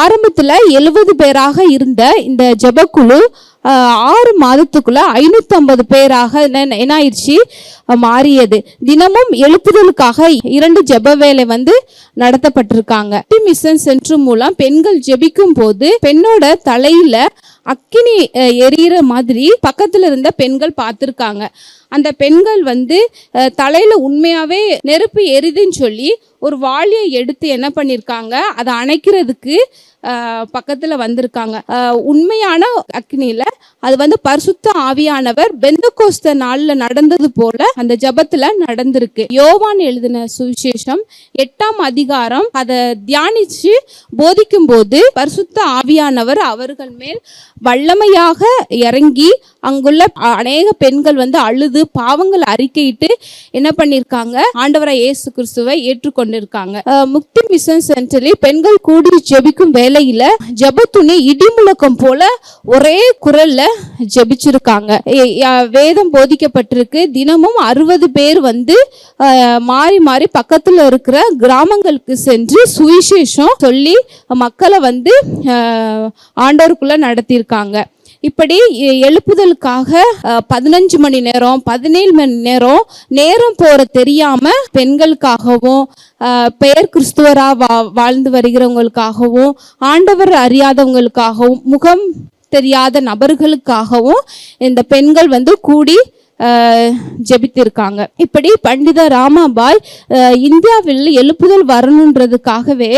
ஆரம்பத்துல 70 பேராக இருந்த இந்த ஜெபக்குழு 6 மாதத்துக்குள்ள 550 பேராக என்ன ஆயிடுச்சு, மாறியது. தினமும் எழுப்புதலுக்காக 2 ஜெப வேலை நடத்தப்பட்டிருக்காங்க. மிஷன் சென்டர் மூலம் பெண்கள் ஜெபிக்கும் போது பெண்ணோட தலையில அக்கினி எரியிற மாதிரி பக்கத்துல இருந்த பெண்கள் பார்த்திருக்காங்க. அந்த பெண்கள் தலையில உண்மையாவே நெருப்பு எரிதுன்னு சொல்லி ஒரு வாளியை எடுத்து என்ன பண்ணிருக்காங்க, அதை அணைக்கிறதுக்கு பக்கத்துல வந்திருக்காங்க. உண்மையான அக்னியில அது பரிசுத்த ஆவியானவர் பெந்தகோஸ்த நாள்ல நடந்தது போல அந்த ஜபத்துல நடந்திருக்கு. யோவான் எழுதின சுவிசேஷம் 8ஆம் அதிகாரம் அதை தியானிச்சு போதிக்கும் போது பரிசுத்த ஆவியானவர் அவர்கள் மேல் வல்லமையாக இறங்கி அங்குள்ள அநேக பெண்கள் அழுது பாவங்கள் அறிக்கையிட்டு என்ன பண்ணிருக்காங்க, ஆண்டவராய் இயேசு கிறிஸ்துவை ஏற்றுக்கொண்டிருக்காங்க. முக்தி மிஷன் சென்டரில் பெண்கள் கூடி ஜெபிக்கும் வேளையில ஜெபத்துணி இடிமுழக்கம் போல ஒரே குரல்ல ஜெபிச்சிருக்காங்க. வேதம் போதிக்கப்பட்டிருக்கு. தினமும் 60 பேர் மாறி மாறி பக்கத்துல இருக்கிற கிராமங்களுக்கு சென்று சுவிசேஷம் சொல்லி மக்களை ஆண்டவருக்குள்ள நடத்தியிருக்காங்க. இப்படி எழுப்புதலுக்காக 15 மணி நேரம் 17 மணி நேரம் போற தெரியாம பெண்களுக்காகவும் பெயர் கிறிஸ்துவரா வாழ்ந்து வருகிறவங்களுக்காகவும் ஆண்டவர் அறியாதவங்களுக்காகவும் முகம் தெரியாத நபர்களுக்காகவும் இந்த பெண்கள் கூடி ஜெபித்திருக்காங்க. இப்படி பண்டித ராமாபாய் இந்தியாவில் எழுப்புதல் வரணுன்றதுக்காகவே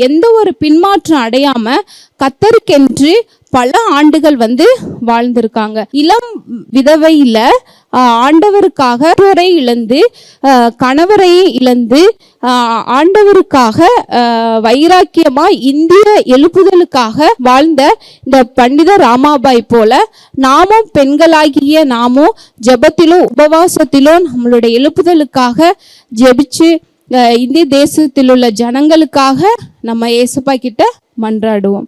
எந்த ஒரு பின்மாற்றம் அடையாம கத்தருக்கென்று பல ஆண்டுகள் வாழ்ந்திருக்காங்க. இளம் விதவையில ஆண்டவருக்காக இழந்து கணவரையே இழந்து ஆண்டவருக்காக வைராக்கியமா இந்திய எழுப்புதலுக்காக வாழ்ந்த இந்த பண்டித ராமாபாய் போல நாமும் பெண்களாகிய நாமும் ஜெபத்திலும் உபவாசத்திலும் நம்மளுடைய எழுப்புதலுக்காக ஜெபிச்சு இந்திய தேசத்தில் உள்ள ஜனங்களுக்காக நம்ம ஏசப்பா கிட்ட மன்றாடுவோம்.